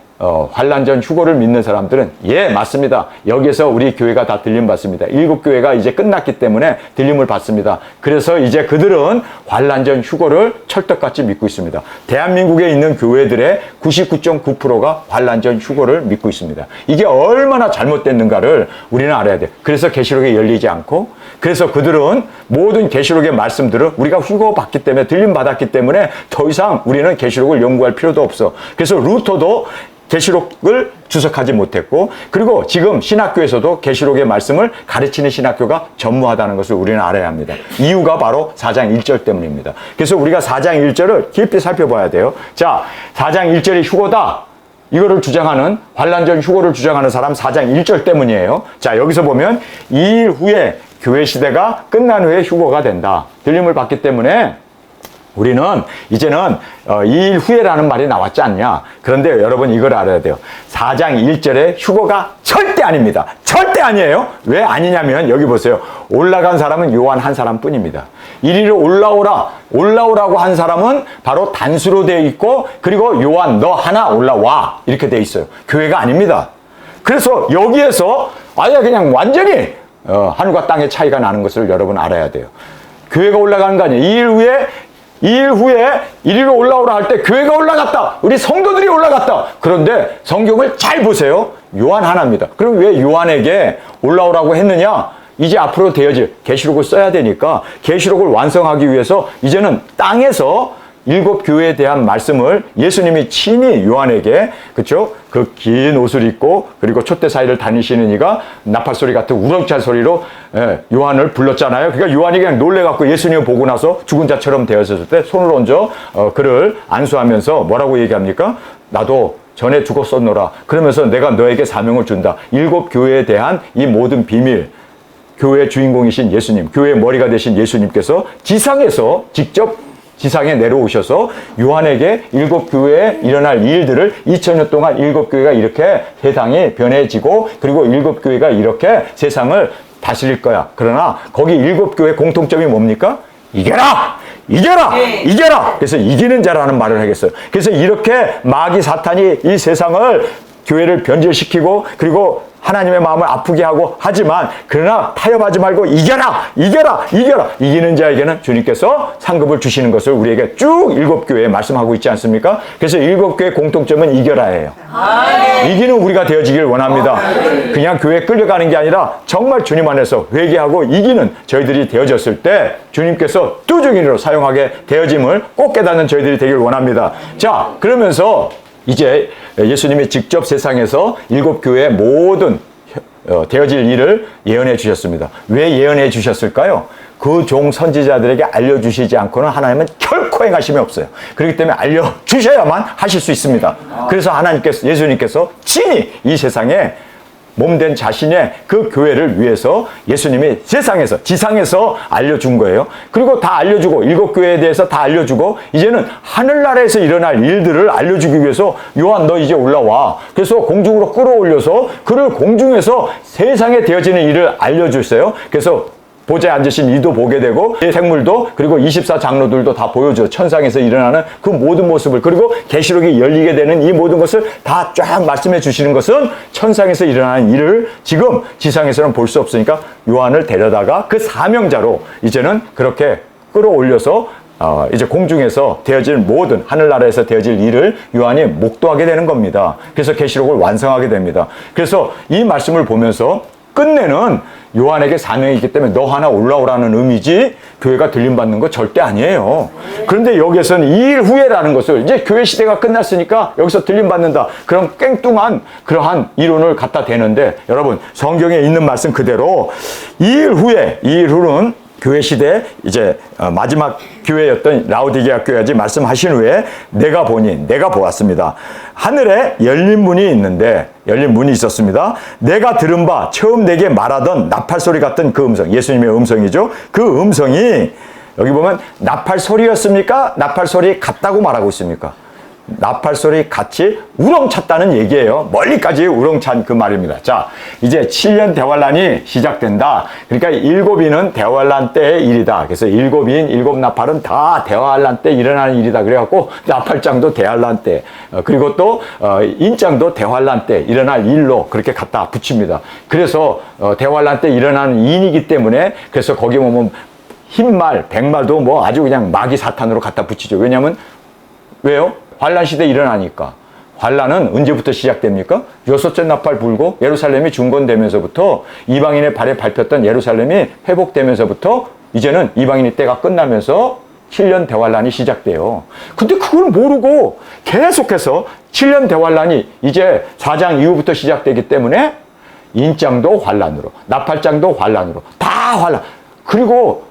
환란전 휴거를 믿는 사람들은 예 맞습니다. 여기서 우리 교회가 다 들림받습니다. 7교회가 이제 끝났기 때문에 들림을 받습니다. 그래서 이제 그들은 환란전 휴거를 철떡같이 믿고 있습니다. 대한민국에 있는 교회들의 99.9%가 환란전 휴거를 믿고 있습니다. 이게 얼마나 잘못됐는가를 우리는 알아야 돼요. 그래서 계시록이 열리지 않고 그래서 그들은 모든 계시록의 말씀들을 우리가 휴거받기 때문에 들림받았기 때문에 더 이상 우리는 계시록을 연구할 필요도 없어. 그래서 루터도 계시록을 주석하지 못했고 그리고 지금 신학교에서도 계시록의 말씀을 가르치는 신학교가 전무하다는 것을 우리는 알아야 합니다. 이유가 바로 4장 1절 때문입니다. 그래서 우리가 4장 1절을 깊이 살펴봐야 돼요. 자, 4장 1절이 휴거다. 이거를 주장하는 환란전 휴거를 주장하는 사람 4장 1절 때문이에요. 자, 여기서 보면 2일 후에 교회 시대가 끝난 후에 휴거가 된다. 들림을 받기 때문에 우리는 이제는 2일 후에라는 말이 나왔지 않냐. 그런데 여러분 이걸 알아야 돼요. 4장 1절에 휴거가 절대 아닙니다. 절대 아니에요. 왜 아니냐면 여기 보세요. 올라간 사람은 요한 한 사람뿐입니다. 이리로 올라오라고 한 사람은 바로 단수로 되어 있고 그리고 요한 너 하나 올라와 이렇게 되어 있어요. 교회가 아닙니다. 그래서 여기에서 아예 그냥 완전히 하늘과 땅의 차이가 나는 것을 여러분 알아야 돼요. 교회가 올라가는 거 아니에요. 2일 후에 이리로 올라오라 할 때 교회가 올라갔다. 우리 성도들이 올라갔다. 그런데 성경을 잘 보세요. 요한 하나입니다. 그럼 왜 요한에게 올라오라고 했느냐? 이제 앞으로 되어질 계시록을 써야 되니까 계시록을 완성하기 위해서 이제는 땅에서 7교회에 대한 말씀을 예수님이 친히 요한에게 그렇죠? 그 긴 옷을 입고 그리고 촛대 사이를 다니시는 이가 나팔소리 같은 우렁찬 소리로 요한을 불렀잖아요. 그러니까 요한이 그냥 놀래갖고 예수님을 보고 나서 죽은 자처럼 되었을 때 손을 얹어 그를 안수하면서 뭐라고 얘기합니까? 나도 전에 죽었었노라. 그러면서 내가 너에게 사명을 준다. 7교회에 대한 이 모든 비밀 교회의 주인공이신 예수님, 교회의 머리가 되신 예수님께서 지상에서 직접 지상에 내려오셔서 요한에게 7교회에 일어날 일들을 2000년 동안 7교회가 이렇게 세상이 변해지고 그리고 7교회가 이렇게 세상을 다스릴 거야. 그러나 거기 7교회 공통점이 뭡니까? 이겨라! 그래서 이기는 자라는 말을 하겠어요. 그래서 이렇게 마귀 사탄이 이 세상을 교회를 변질시키고 그리고 하나님의 마음을 아프게 하고 하지만 그러나 타협하지 말고 이겨라. 이기는 자에게는 주님께서 상급을 주시는 것을 우리에게 쭉 7교회에 말씀하고 있지 않습니까? 그래서 7교회 공통점은 이겨라예요. 이기는 우리가 되어지길 원합니다. 그냥 교회에 끌려가는 게 아니라 정말 주님 안에서 회개하고 이기는 저희들이 되어졌을 때 주님께서 뚜중이로 사용하게 되어짐을 꼭 깨닫는 저희들이 되길 원합니다. 자, 그러면서 이제 예수님이 직접 세상에서 7교회의 모든 되어질 일을 예언해 주셨습니다. 왜 예언해 주셨을까요? 그 종 선지자들에게 알려주시지 않고는 하나님은 결코 행하심이 없어요. 그렇기 때문에 알려주셔야만 하실 수 있습니다. 그래서 예수님께서 친히 이 세상에 몸된 자신의 그 교회를 위해서 예수님이 세상에서, 지상에서 알려준 거예요. 그리고 다 알려주고, 7교회에 대해서 다 알려주고, 이제는 하늘나라에서 일어날 일들을 알려주기 위해서 요한 너 이제 올라와. 그래서 공중으로 끌어올려서 그를 공중에서 세상에 되어지는 일을 알려주세요. 그래서 보좌에 앉으신 이도 보게 되고 생물도 그리고 24장로들도 다 보여줘. 천상에서 일어나는 그 모든 모습을, 그리고 계시록이 열리게 되는 이 모든 것을 다 쫙 말씀해 주시는 것은 천상에서 일어나는 일을 지금 지상에서는 볼 수 없으니까 요한을 데려다가 그 사명자로 이제는 그렇게 끌어올려서 이제 공중에서 되어질 모든 하늘나라에서 되어질 일을 요한이 목도하게 되는 겁니다. 그래서 계시록을 완성하게 됩니다. 그래서 이 말씀을 보면서 끝내는 요한에게 사명이 있기 때문에 너 하나 올라오라는 의미지 교회가 들림받는 거 절대 아니에요. 그런데 여기에서는 2일 후에라는 것을, 이제 교회 시대가 끝났으니까 여기서 들림받는다, 그런 깽뚱한 그러한 이론을 갖다 대는데, 여러분 성경에 있는 말씀 그대로 2일 후는 교회 시대 이제 마지막 교회였던 라오디게아 교회까지 말씀하신 후에 내가 보았습니다. 하늘에 열린 문이 있었습니다. 내가 들은 바 처음 내게 말하던 나팔 소리 같은 그 음성, 예수님의 음성이죠. 그 음성이 여기 보면 나팔 소리였습니까? 나팔 소리 같다고 말하고 있습니까? 나팔 소리 같이 우렁찼다는 얘기예요. 멀리까지 우렁찬 그 말입니다. 자, 이제 7년 대환란이 시작된다. 그러니까 7인은 대환란 때의 일이다. 그래서 7인, 7나팔은 다 대환란 때 일어나는 일이다. 그래갖고 나팔장도 대환란 때, 그리고 또 인장도 대환란 때 일어날 일로 그렇게 갖다 붙입니다. 그래서 대환란 때 일어나는 인이기 때문에, 그래서 거기 보면 흰말, 백말도 뭐 아주 그냥 마귀 사탄으로 갖다 붙이죠. 왜요? 환란 시대 일어나니까. 환란은 언제부터 시작됩니까? 6째 나팔 불고 예루살렘이 중건되면서부터, 이방인의 발에 밟혔던 예루살렘이 회복되면서부터 이제는 이방인의 때가 끝나면서 7년 대환란이 시작돼요. 근데 그걸 모르고 계속해서 7년 대환란이 이제 4장 이후부터 시작되기 때문에 인장도 환란으로, 나팔장도 환란으로, 다 환란, 그리고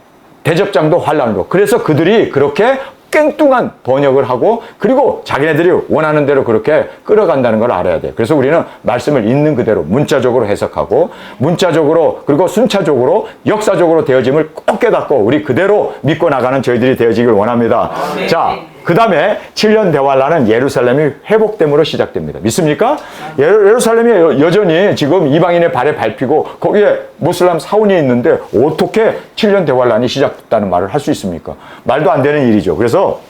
대접장도 환란으로. 그래서 그들이 그렇게 깽뚱한 번역을 하고, 그리고 자기네들이 원하는 대로 그렇게 끌어간다는 걸 알아야 돼요. 그래서 우리는 말씀을 있는 그대로 문자적으로 해석하고, 문자적으로 그리고 순차적으로 역사적으로 되어짐을 꼭 깨닫고 우리 그대로 믿고 나가는 저희들이 되어지길 원합니다. 네. 자, 그 다음에 7년 대환란은 예루살렘이 회복됨으로 시작됩니다. 믿습니까? 예루살렘이 여전히 지금 이방인의 발에 밟히고 거기에 모슬람 사원이 있는데 어떻게 7년 대환란이 시작됐다는 말을 할 수 있습니까? 말도 안 되는 일이죠. 그래서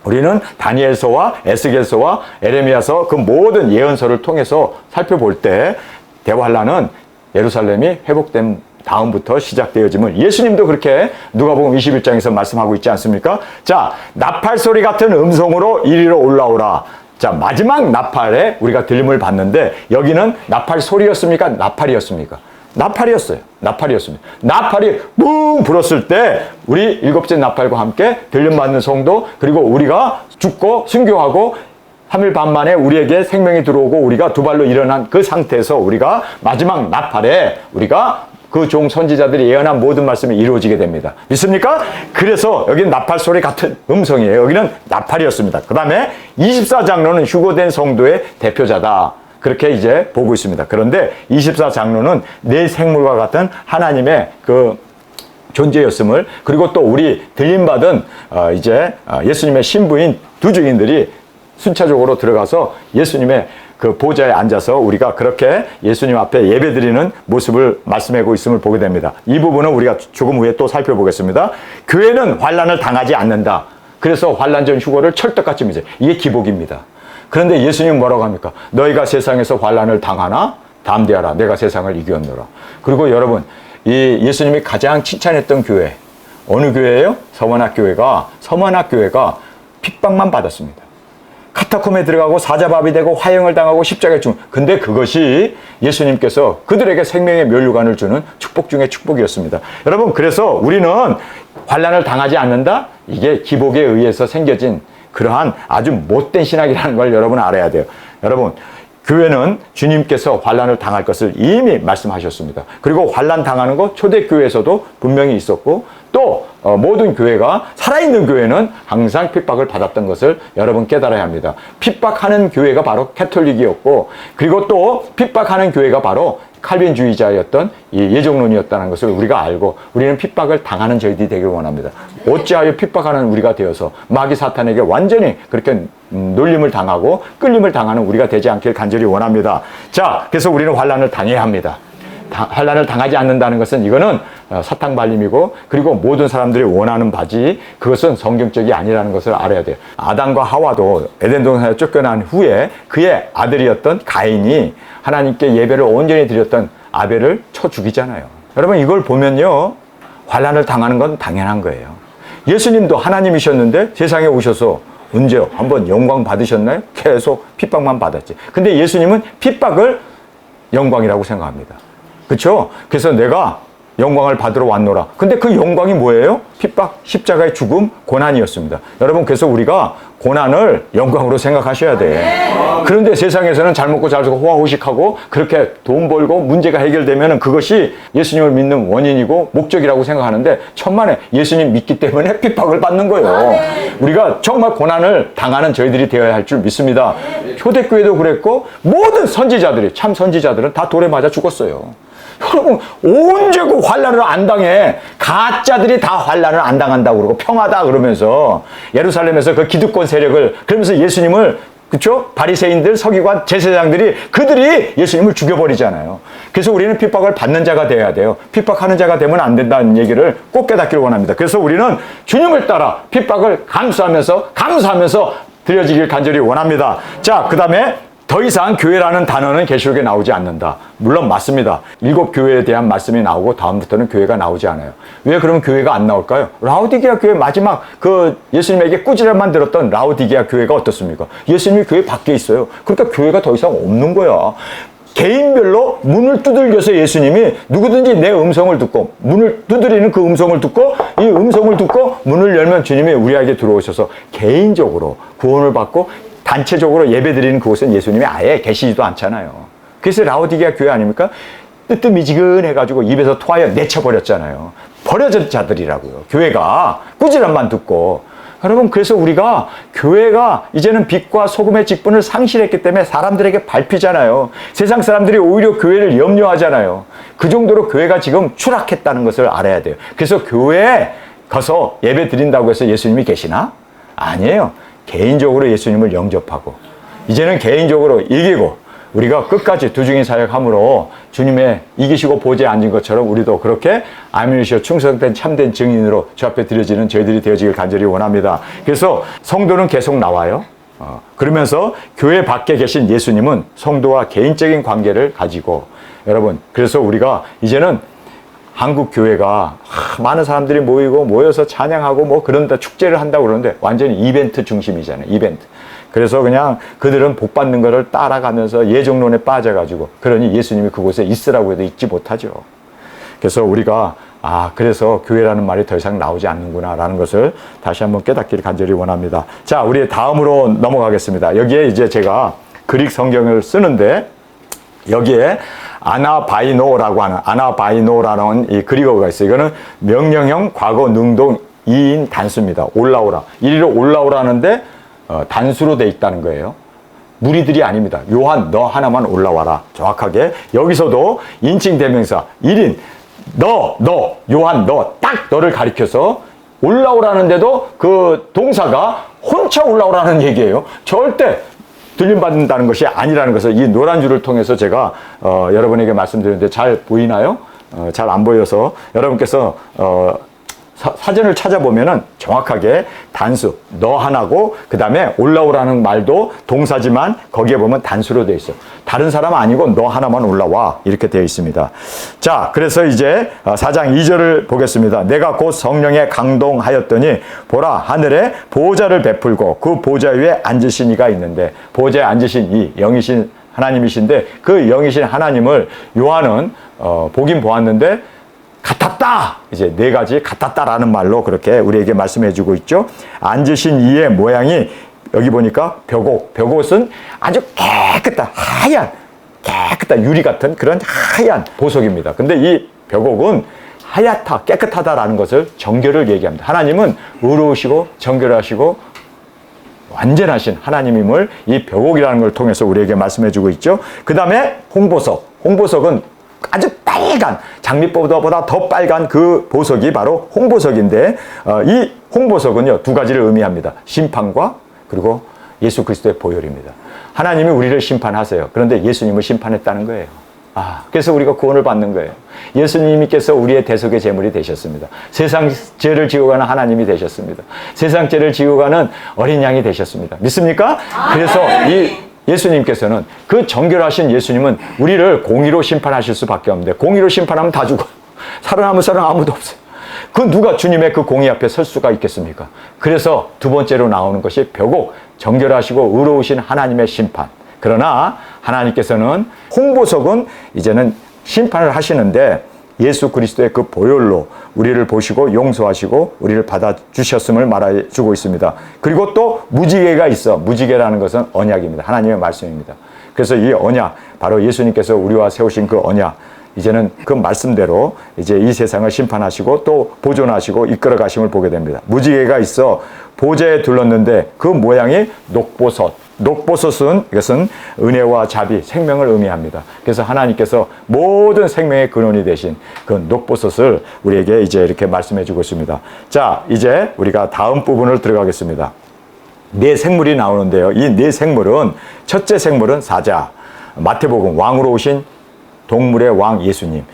우리는 다니엘서와 에스겔서와 에레미야서 그 모든 예언서를 통해서 살펴볼 때 대환란은 예루살렘이 회복된 다음부터 시작되어짐을 예수님도 그렇게 누가복음 21장에서 말씀하고 있지 않습니까? 자, 나팔 소리 같은 음성으로 이리로 올라오라. 자, 마지막 나팔에 우리가 들림을 받는데, 여기는 나팔 소리였습니까? 나팔이었습니까? 나팔이었어요. 나팔이었습니다. 나팔이 뿡 불었을 때 우리 7째 나팔과 함께 들림 받는 성도, 그리고 우리가 죽고 순교하고 3일 반 만에 우리에게 생명이 들어오고 우리가 두 발로 일어난 그 상태에서 우리가 마지막 나팔에 우리가 그 종 선지자들이 예언한 모든 말씀이 이루어지게 됩니다. 믿습니까? 그래서 여기는 나팔 소리 같은 음성이에요. 여기는 나팔이었습니다. 그 다음에 24장로는 휴거된 성도의 대표자다. 그렇게 이제 보고 있습니다. 그런데 24장로는 내 생물과 같은 하나님의 그 존재였음을, 그리고 또 우리 들림받은 이제 예수님의 신부인 두 증인들이 순차적으로 들어가서 예수님의 그 보좌에 앉아서 우리가 그렇게 예수님 앞에 예배드리는 모습을 말씀하고 있음을 보게 됩니다. 이 부분은 우리가 조금 후에 또 살펴보겠습니다. 교회는 환란을 당하지 않는다. 그래서 환란 전 휴거를 철떡같이 믿어요. 이게 기복입니다. 그런데 예수님은 뭐라고 합니까? 너희가 세상에서 환란을 당하나 담대하라. 내가 세상을 이겼노라. 그리고 여러분, 이 예수님이 가장 칭찬했던 교회, 어느 교회예요? 서머나 교회가 핍박만 받았습니다. 카타콤에 들어가고 사자밥이 되고 화형을 당하고 십자가에 죽은, 근데 그것이 예수님께서 그들에게 생명의 면류관을 주는 축복 중에 축복이었습니다. 여러분, 그래서 우리는 환난을 당하지 않는다? 이게 기복에 의해서 생겨진 그러한 아주 못된 신학이라는 걸 여러분은 알아야 돼요. 여러분, 교회는 주님께서 환난을 당할 것을 이미 말씀하셨습니다. 그리고 환난 당하는 거 초대교회에서도 분명히 있었고, 또 모든 교회가, 살아있는 교회는 항상 핍박을 받았던 것을 여러분 깨달아야 합니다. 핍박하는 교회가 바로 캐톨릭이었고, 그리고 또 핍박하는 교회가 바로 칼빈주의자였던 이 예정론이었다는 것을 우리가 알고 우리는 핍박을 당하는 저희들이 되길 원합니다. 어찌하여 핍박하는 우리가 되어서 마귀 사탄에게 완전히 그렇게 놀림을 당하고 끌림을 당하는 우리가 되지 않길 간절히 원합니다. 자, 그래서 우리는 환난을 당해야 합니다. 환난을 당하지 않는다는 것은 이거는 사탕 발림이고, 그리고 모든 사람들이 원하는 바지, 그것은 성경적이 아니라는 것을 알아야 돼요. 아담과 하와도 에덴 동산에 쫓겨난 후에 그의 아들이었던 가인이 하나님께 예배를 온전히 드렸던 아벨을 쳐 죽이잖아요. 여러분, 이걸 보면요, 환난을 당하는 건 당연한 거예요. 예수님도 하나님이셨는데 세상에 오셔서 언제 한번 영광 받으셨나요? 계속 핍박만 받았지. 근데 예수님은 핍박을 영광이라고 생각합니다. 그렇죠? 그래서 내가 영광을 받으러 왔노라. 근데 그 영광이 뭐예요? 핍박, 십자가의 죽음, 고난이었습니다. 여러분, 그래서 우리가 고난을 영광으로 생각하셔야 돼. 그런데 세상에서는 잘 먹고 잘 살고 호화호식하고 그렇게 돈 벌고 문제가 해결되면 그것이 예수님을 믿는 원인이고 목적이라고 생각하는데, 천만에 예수님 믿기 때문에 핍박을 받는 거예요. 우리가 정말 고난을 당하는 저희들이 되어야 할 줄 믿습니다. 초대교회도 그랬고 모든 선지자들이, 참 선지자들은 다 돌에 맞아 죽었어요. 여러분, 언제 그 환난을 안 당해? 가짜들이 다 환난을 안 당한다고 그러고 평화다 그러면서 예루살렘에서 그 기득권 세력을, 그러면서 예수님을, 그렇죠? 바리새인들, 서기관, 제사장들이, 그들이 예수님을 죽여버리잖아요. 그래서 우리는 핍박을 받는 자가 되어야 돼요. 핍박하는 자가 되면 안 된다는 얘기를 꼭 깨닫기를 원합니다. 그래서 우리는 주님을 따라 핍박을 감수하면서 드려지길 간절히 원합니다. 자, 그 다음에 더 이상 교회라는 단어는 계시록에 나오지 않는다. 물론 맞습니다. 7 교회에 대한 말씀이 나오고 다음부터는 교회가 나오지 않아요. 왜 그러면 교회가 안 나올까요? 라오디게아 교회 마지막 그 예수님에게 꾸지람만 들었던 라오디게아 교회가 어떻습니까? 예수님이 교회 밖에 있어요. 그러니까 교회가 더 이상 없는 거야. 개인별로 문을 두들겨서 예수님이 누구든지 내 음성을 듣고, 문을 두드리는 그 음성을 듣고, 이 음성을 듣고 문을 열면 주님이 우리에게 들어오셔서 개인적으로 구원을 받고 단체적으로 예배드리는 그곳은 예수님이 아예 계시지도 않잖아요. 그래서 라오디게아 교회 아닙니까? 뜨뜻미지근해가지고 입에서 토하여 내쳐버렸잖아요. 버려진 자들이라고요. 교회가 꾸지람만 듣고. 여러분, 그래서 우리가 교회가 이제는 빛과 소금의 직분을 상실했기 때문에 사람들에게 밟히잖아요. 세상 사람들이 오히려 교회를 염려하잖아요. 그 정도로 교회가 지금 추락했다는 것을 알아야 돼요. 그래서 교회에 가서 예배 드린다고 해서 예수님이 계시나? 아니에요. 개인적으로 예수님을 영접하고, 이제는 개인적으로 이기고, 우리가 끝까지 두중인 사역함으로 주님의 이기시고 보좌에 앉은 것처럼 우리도 그렇게 아멘이시오 충성된 참된 증인으로 주 앞에 드려지는 저희들이 되어지길 간절히 원합니다. 그래서 성도는 계속 나와요. 그러면서 교회 밖에 계신 예수님은 성도와 개인적인 관계를 가지고, 여러분, 그래서 우리가 이제는 한국 교회가 많은 사람들이 모여서 찬양하고 뭐 그런다, 축제를 한다고 그러는데 완전히 이벤트 중심이잖아요. 이벤트. 그래서 그냥 그들은 복 받는 거를 따라가면서 예정론에 빠져가지고, 그러니 예수님이 그곳에 있으라고 해도 있지 못하죠. 그래서 우리가 그래서 교회라는 말이 더 이상 나오지 않는구나 라는 것을 다시 한번 깨닫기를 간절히 원합니다. 자, 우리 다음으로 넘어가겠습니다. 여기에 이제 제가 그릭 성경을 쓰는데, 여기에 아나바이노라는 이 그리어가 있어요. 이거는 명령형 과거 능동 2인 단수입니다. 올라오라. 이리로 올라오라는데 단수로 돼 있다는 거예요. 무리들이 아닙니다. 요한, 너 하나만 올라와라. 정확하게 여기서도 인칭 대명사 1인 너, 요한, 딱 너를 가리켜서 올라오라는데도 그 동사가 혼자 올라오라는 얘기예요. 절대 들림받는다는 것이 아니라는 것을 이 노란 줄을 통해서 제가 여러분에게 말씀드렸는데 잘 보이나요? 잘 안 보여서 여러분께서 사전을 찾아보면은 정확하게 단수 너 하나고, 그 다음에 올라오라는 말도 동사지만 거기에 보면 단수로 되어 있어요. 다른 사람 아니고 너 하나만 올라와 이렇게 되어 있습니다. 자, 그래서 이제 4장 2절을 보겠습니다. 내가 곧 성령에 강동하였더니 보라, 하늘에 보좌를 베풀고 그 보좌 위에 앉으신 이가 있는데, 보좌에 앉으신 이 영이신 하나님이신데, 그 영이신 하나님을 요한은 보긴 보았는데 같았다. 이제 4가지 같았다라는 말로 그렇게 우리에게 말씀해 주고 있죠. 앉으신 이의 모양이 여기 보니까 벽옷은 아주 깨끗한 유리 같은 그런 하얀 보석입니다. 근데 이 벽옷은 하얗다, 깨끗하다라는 것을 정결을 얘기합니다. 하나님은 의로우시고 정결하시고 완전하신 하나님임을 이 벽옥이라는 걸 통해서 우리에게 말씀해 주고 있죠. 그 다음에 홍보석은 아주 빨간 장미보다보다 더 빨간 그 보석이 바로 홍보석인데 이 홍보석은요 두 가지를 의미합니다. 심판과 그리고 예수 그리스도의 보혈입니다. 하나님이 우리를 심판하세요. 그런데 예수님을 심판했다는 거예요. 그래서 우리가 구원을 받는 거예요. 예수님께서 우리의 대속의 제물이 되셨습니다. 세상 죄를 지고 가는 하나님이 되셨습니다. 세상 죄를 지고 가는 어린 양이 되셨습니다. 믿습니까? 그래서 이 예수님께서는 그 정결하신 예수님은 우리를 공의로 심판하실 수밖에 없는데 공의로 심판하면 다 죽어요. 살아남은 사람 아무도 없어요. 그 누가 주님의 그 공의 앞에 설 수가 있겠습니까? 그래서 두 번째로 나오는 것이 벼곡 정결하시고 의로우신 하나님의 심판. 그러나 하나님께서는 홍보석은 이제는 심판을 하시는데 예수 그리스도의 그 보혈로 우리를 보시고 용서하시고 우리를 받아주셨음을 말해주고 있습니다. 그리고 또 무지개가 있어. 무지개라는 것은 언약입니다. 하나님의 말씀입니다. 그래서 이 언약, 바로 예수님께서 우리와 세우신 그 언약, 이제는 그 말씀대로 이제 이 세상을 심판하시고 또 보존하시고 이끌어 가심을 보게 됩니다. 무지개가 있어 보좌에 둘렀는데 그 모양이 녹보석. 녹보석은 이것은 은혜와 자비, 생명을 의미합니다. 그래서 하나님께서 모든 생명의 근원이 되신 그 녹보석을 우리에게 이제 이렇게 말씀해 주고 있습니다. 자, 이제 우리가 다음 부분을 들어가겠습니다. 네 생물이 나오는데요. 이 네 생물은 첫째 생물은 사자, 마태복음 왕으로 오신 동물의 왕 예수님.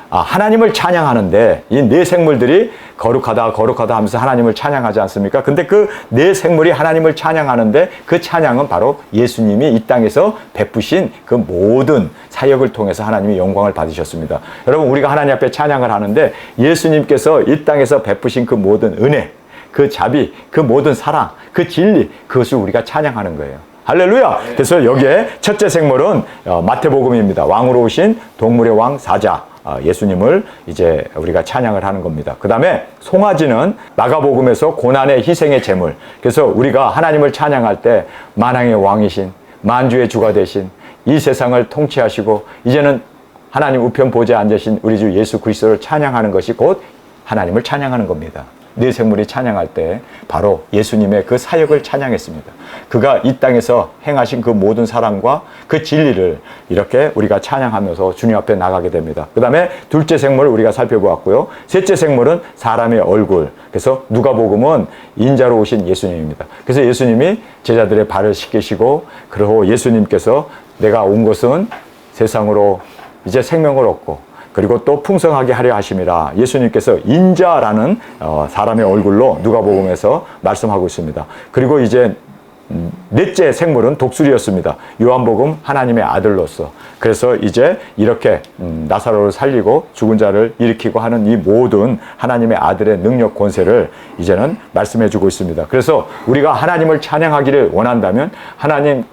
하나님을 찬양하는데 이 네 생물들이 거룩하다 거룩하다 하면서 하나님을 찬양하지 않습니까? 근데 그 네 생물이 하나님을 찬양하는데 그 찬양은 바로 예수님이 이 땅에서 베푸신 그 모든 사역을 통해서 하나님이 영광을 받으셨습니다. 여러분, 우리가 하나님 앞에 찬양을 하는데 예수님께서 이 땅에서 베푸신 그 모든 은혜, 그 자비, 그 모든 사랑, 그 진리, 그것을 우리가 찬양하는 거예요. 할렐루야! 그래서 여기에 첫째 생물은 마태복음입니다. 왕으로 오신 동물의 왕 사자 예수님을 이제 우리가 찬양을 하는 겁니다. 그 다음에 송아지는 마가복음에서 고난의 희생의 제물. 그래서 우리가 하나님을 찬양할 때 만왕의 왕이신 만주의 주가 되신 이 세상을 통치하시고 이제는 하나님 우편 보좌에 앉으신 우리 주 예수 그리스도를 찬양하는 것이 곧 하나님을 찬양하는 겁니다. 네 생물이 찬양할 때 바로 예수님의 그 사역을 찬양했습니다. 그가 이 땅에서 행하신 그 모든 사랑과 그 진리를 이렇게 우리가 찬양하면서 주님 앞에 나가게 됩니다. 그 다음에 둘째 생물을 우리가 살펴보았고요. 셋째 생물은 사람의 얼굴. 그래서 누가복음은 인자로 오신 예수님입니다. 그래서 예수님이 제자들의 발을 씻기시고 그리고 예수님께서 내가 온 것은 세상으로 이제 생명을 얻고 그리고 또 풍성하게 하려 하심이라 예수님께서 인자라는 사람의 얼굴로 누가복음에서 말씀하고 있습니다. 그리고 이제 넷째 생물은 독수리였습니다. 요한복음 하나님의 아들로서. 그래서 이제 이렇게 나사로를 살리고 죽은 자를 일으키고 하는 이 모든 하나님의 아들의 능력 권세를 이제는 말씀해 주고 있습니다. 그래서 우리가 하나님을 찬양하기를 원한다면 하나님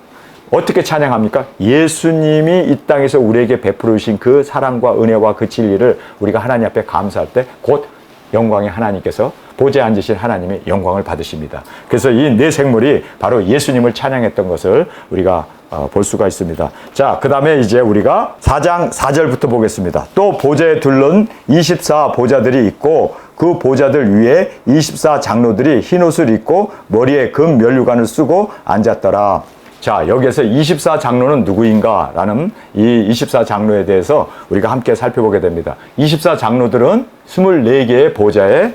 어떻게 찬양합니까? 예수님이 이 땅에서 우리에게 베풀어 주신 그 사랑과 은혜와 그 진리를 우리가 하나님 앞에 감사할 때 곧 영광의 하나님께서 보좌에 앉으신 하나님의 영광을 받으십니다. 그래서 이 네 생물이 바로 예수님을 찬양했던 것을 우리가 볼 수가 있습니다. 자, 그 다음에 이제 우리가 4장 4절부터 보겠습니다. 또 보좌에 둘른 24 보좌들이 있고 그 보좌들 위에 24 장로들이 흰옷을 입고 머리에 금 면류관을 쓰고 앉았더라. 자, 여기에서 24 장로는 누구인가? 라는 이 24 장로에 대해서 우리가 함께 살펴보게 됩니다. 24 장로들은 24개의 보좌에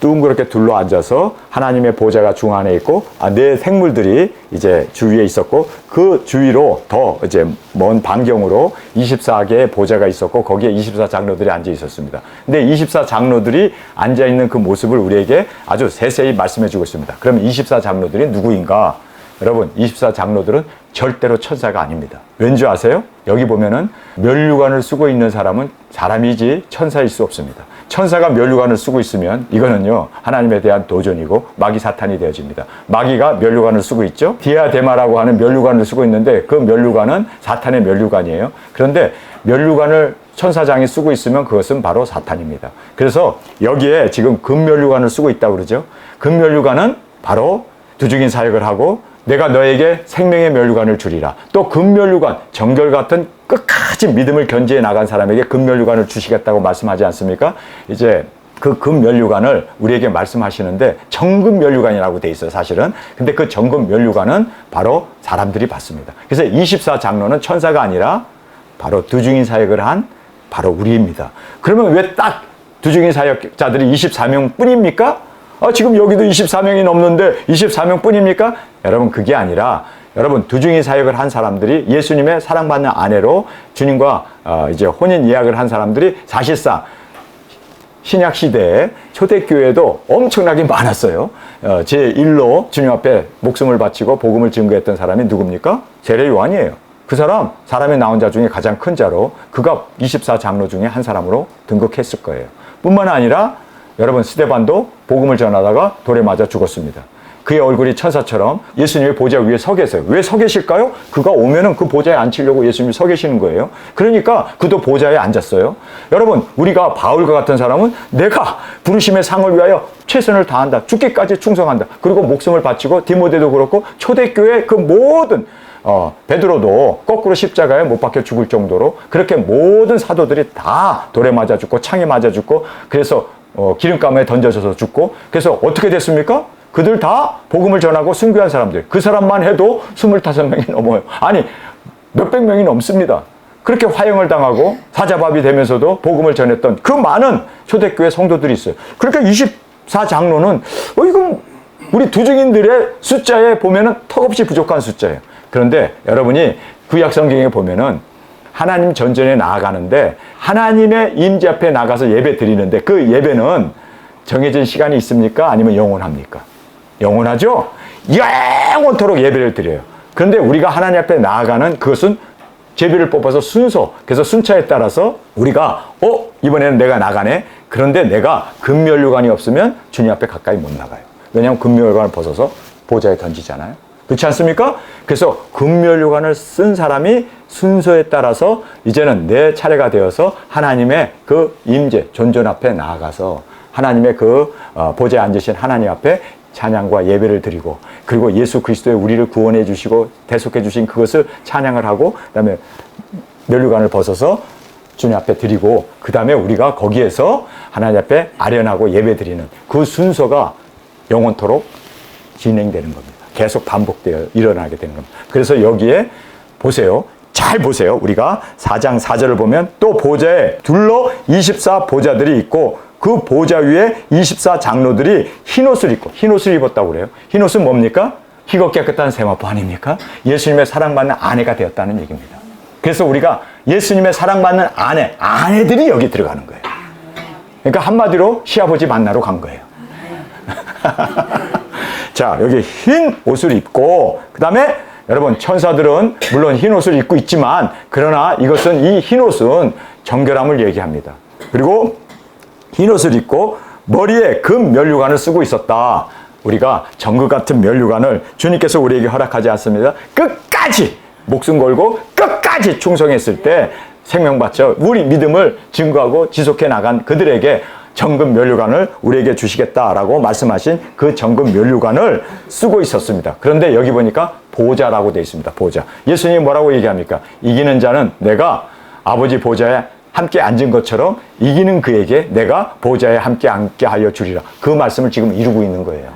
둥그렇게 둘러 앉아서 하나님의 보좌가 중앙에 있고 네 생물들이 이제 주위에 있었고 그 주위로 더 이제 먼 반경으로 24개의 보좌가 있었고 거기에 24 장로들이 앉아 있었습니다. 근데 24 장로들이 앉아 있는 그 모습을 우리에게 아주 세세히 말씀해 주고 있습니다. 그럼 24 장로들이 누구인가? 여러분, 24 장로들은 절대로 천사가 아닙니다. 왠지 아세요? 여기 보면은 면류관을 쓰고 있는 사람은 사람이지 천사일 수 없습니다. 천사가 면류관을 쓰고 있으면 이거는요 하나님에 대한 도전이고 마귀 사탄이 되어집니다. 마귀가 면류관을 쓰고 있죠. 디아데마라고 하는 면류관을 쓰고 있는데 그 면류관은 사탄의 면류관이에요. 그런데 면류관을 천사장이 쓰고 있으면 그것은 바로 사탄입니다. 그래서 여기에 지금 금면류관을 쓰고 있다고 그러죠. 금면류관은 바로 두중인 사역을 하고 내가 너에게 생명의 면류관을 주리라. 또 금면류관, 정결 같은 끝까지 믿음을 견지해 나간 사람에게 금면류관을 주시겠다고 말씀하지 않습니까? 이제 그 금면류관을 우리에게 말씀하시는데 정금면류관이라고 돼 있어요, 사실은. 근데 그 정금면류관은 바로 사람들이 받습니다. 그래서 24 장로는 천사가 아니라 바로 두중인 사역을 한 바로 우리입니다. 그러면 왜 딱 두중인 사역자들이 24명 뿐입니까? 지금 여기도 24명이 넘는데 24명 뿐입니까? 여러분, 그게 아니라 여러분, 두중인 사역을 한 사람들이 예수님의 사랑받는 아내로 주님과 이제 혼인 예약을 한 사람들이 사실상 신약 시대에 초대교회도 엄청나게 많았어요. 제1로 주님 앞에 목숨을 바치고 복음을 증거했던 사람이 누굽니까? 세례 요한이에요. 그 사람, 사람의 나온 자 중에 가장 큰 자로 그가 24장로 중에 한 사람으로 등극했을 거예요. 뿐만 아니라 여러분, 스데반도 복음을 전하다가 돌에 맞아 죽었습니다. 그의 얼굴이 천사처럼 예수님의 보좌 위에 서 계세요. 왜 서 계실까요? 그가 오면은 그 보좌에 앉히려고 예수님이 서 계시는 거예요. 그러니까 그도 보좌에 앉았어요. 여러분, 우리가 바울과 같은 사람은 내가 부르심의 상을 위하여 최선을 다한다. 죽기까지 충성한다. 그리고 목숨을 바치고 디모데도 그렇고 초대교회 그 모든 베드로도 거꾸로 십자가에 못 박혀 죽을 정도로 그렇게 모든 사도들이 다 돌에 맞아 죽고 창에 맞아 죽고 그래서 기름감에 던져져서 죽고 그래서 어떻게 됐습니까? 그들 다 복음을 전하고 순교한 사람들. 그 사람만 해도 25명이 넘어요. 아니, 몇백 명이 넘습니다. 그렇게 화형을 당하고 사자밥이 되면서도 복음을 전했던 그 많은 초대교회 성도들이 있어요. 그러니까 24장로는 이건 우리 두중인들의 숫자에 보면은 턱없이 부족한 숫자예요. 그런데 여러분이 구약 성경에 보면은 하나님 전전에 나아가는데 하나님의 임재 앞에 나가서 예배 드리는데 그 예배는 정해진 시간이 있습니까? 아니면 영원합니까? 영원하죠? 영원토록 예배를 드려요. 그런데 우리가 하나님 앞에 나아가는 그것은 제비를 뽑아서 순서, 그래서 순차에 따라서 우리가 이번에는 내가 나가네. 그런데 내가 금면류관이 없으면 주님 앞에 가까이 못 나가요. 왜냐하면 금면류관을 벗어서 보좌에 던지잖아요. 그렇지 않습니까? 그래서 금면류관을 쓴 사람이 순서에 따라서 이제는 내 차례가 되어서 하나님의 그 임재, 존전 앞에 나아가서 하나님의 그 보좌에 앉으신 하나님 앞에 찬양과 예배를 드리고 그리고 예수 그리스도의 우리를 구원해 주시고 대속해 주신 그것을 찬양을 하고 그다음에 면류관을 벗어서 주님 앞에 드리고 그 다음에 우리가 거기에서 하나님 앞에 아련하고 예배 드리는 그 순서가 영원토록 진행되는 겁니다. 계속 반복되어 일어나게 되는 겁니다. 그래서 여기에 보세요. 잘 보세요. 우리가 4장 4절을 보면 또 보좌에 둘러 24보좌들이 있고 그 보좌 위에 24장로들이 흰옷을 입고 흰옷을 입었다고 그래요. 흰옷은 뭡니까? 희고 깨끗한 세마포 아닙니까? 예수님의 사랑받는 아내가 되었다는 얘기입니다. 그래서 우리가 예수님의 사랑받는 아내들이 여기 들어가는 거예요. 그러니까 한마디로 시아버지 만나러 간 거예요. 자, 여기 흰 옷을 입고 그 다음에 여러분 천사들은 물론 흰 옷을 입고 있지만 그러나 이것은 이 흰 옷은 정결함을 얘기합니다. 그리고 흰 옷을 입고 머리에 금 면류관을 쓰고 있었다. 우리가 정금 같은 면류관을 주님께서 우리에게 허락하지 않습니다. 끝까지 목숨 걸고 끝까지 충성했을 때 생명 바쳐 우리 믿음을 증거하고 지속해 나간 그들에게 정금 면류관을 우리에게 주시겠다라고 말씀하신 그 정금 면류관을 쓰고 있었습니다. 그런데 여기 보니까 보좌라고 되어 있습니다. 보좌. 예수님이 뭐라고 얘기합니까? 이기는 자는 내가 아버지 보좌에 함께 앉은 것처럼 이기는 그에게 내가 보좌에 함께 앉게 하여 주리라. 그 말씀을 지금 이루고 있는 거예요.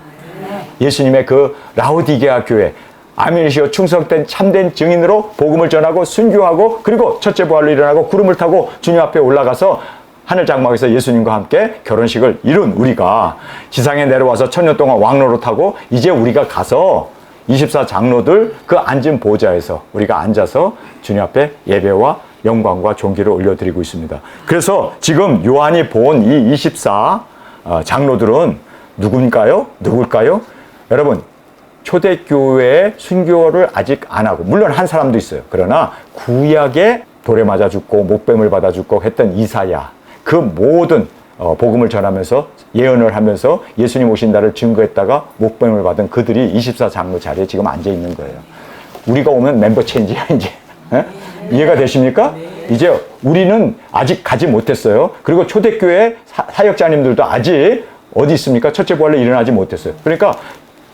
예수님의 그 라오디게아 교회 아멘이시여 충성된 참된 증인으로 복음을 전하고 순교하고 그리고 첫째 부활로 일어나고 구름을 타고 주님 앞에 올라가서 하늘 장막에서 예수님과 함께 결혼식을 이룬 우리가 지상에 내려와서 1000년 동안 왕노릇하고 이제 우리가 가서 24장로들 그 앉은 보좌에서 우리가 앉아서 주님 앞에 예배와 영광과 존귀를 올려드리고 있습니다. 그래서 지금 요한이 본 이 24장로들은 누굴까요? 여러분, 초대교회의 순교를 아직 안 하고 물론 한 사람도 있어요. 그러나 구약에 돌에 맞아 죽고 목뱀을 받아 죽고 했던 이사야 그 모든 복음을 전하면서 예언을 하면서 예수님 오신 날을 증거했다가 목뱀을 받은 그들이 24장로 자리에 지금 앉아 있는 거예요. 우리가 오면 멤버 체인지야 이제. 이해가 되십니까? 이제 우리는 아직 가지 못했어요. 그리고 초대교회 사역자님들도 아직 어디 있습니까? 첫째 부활로 일어나지 못했어요. 그러니까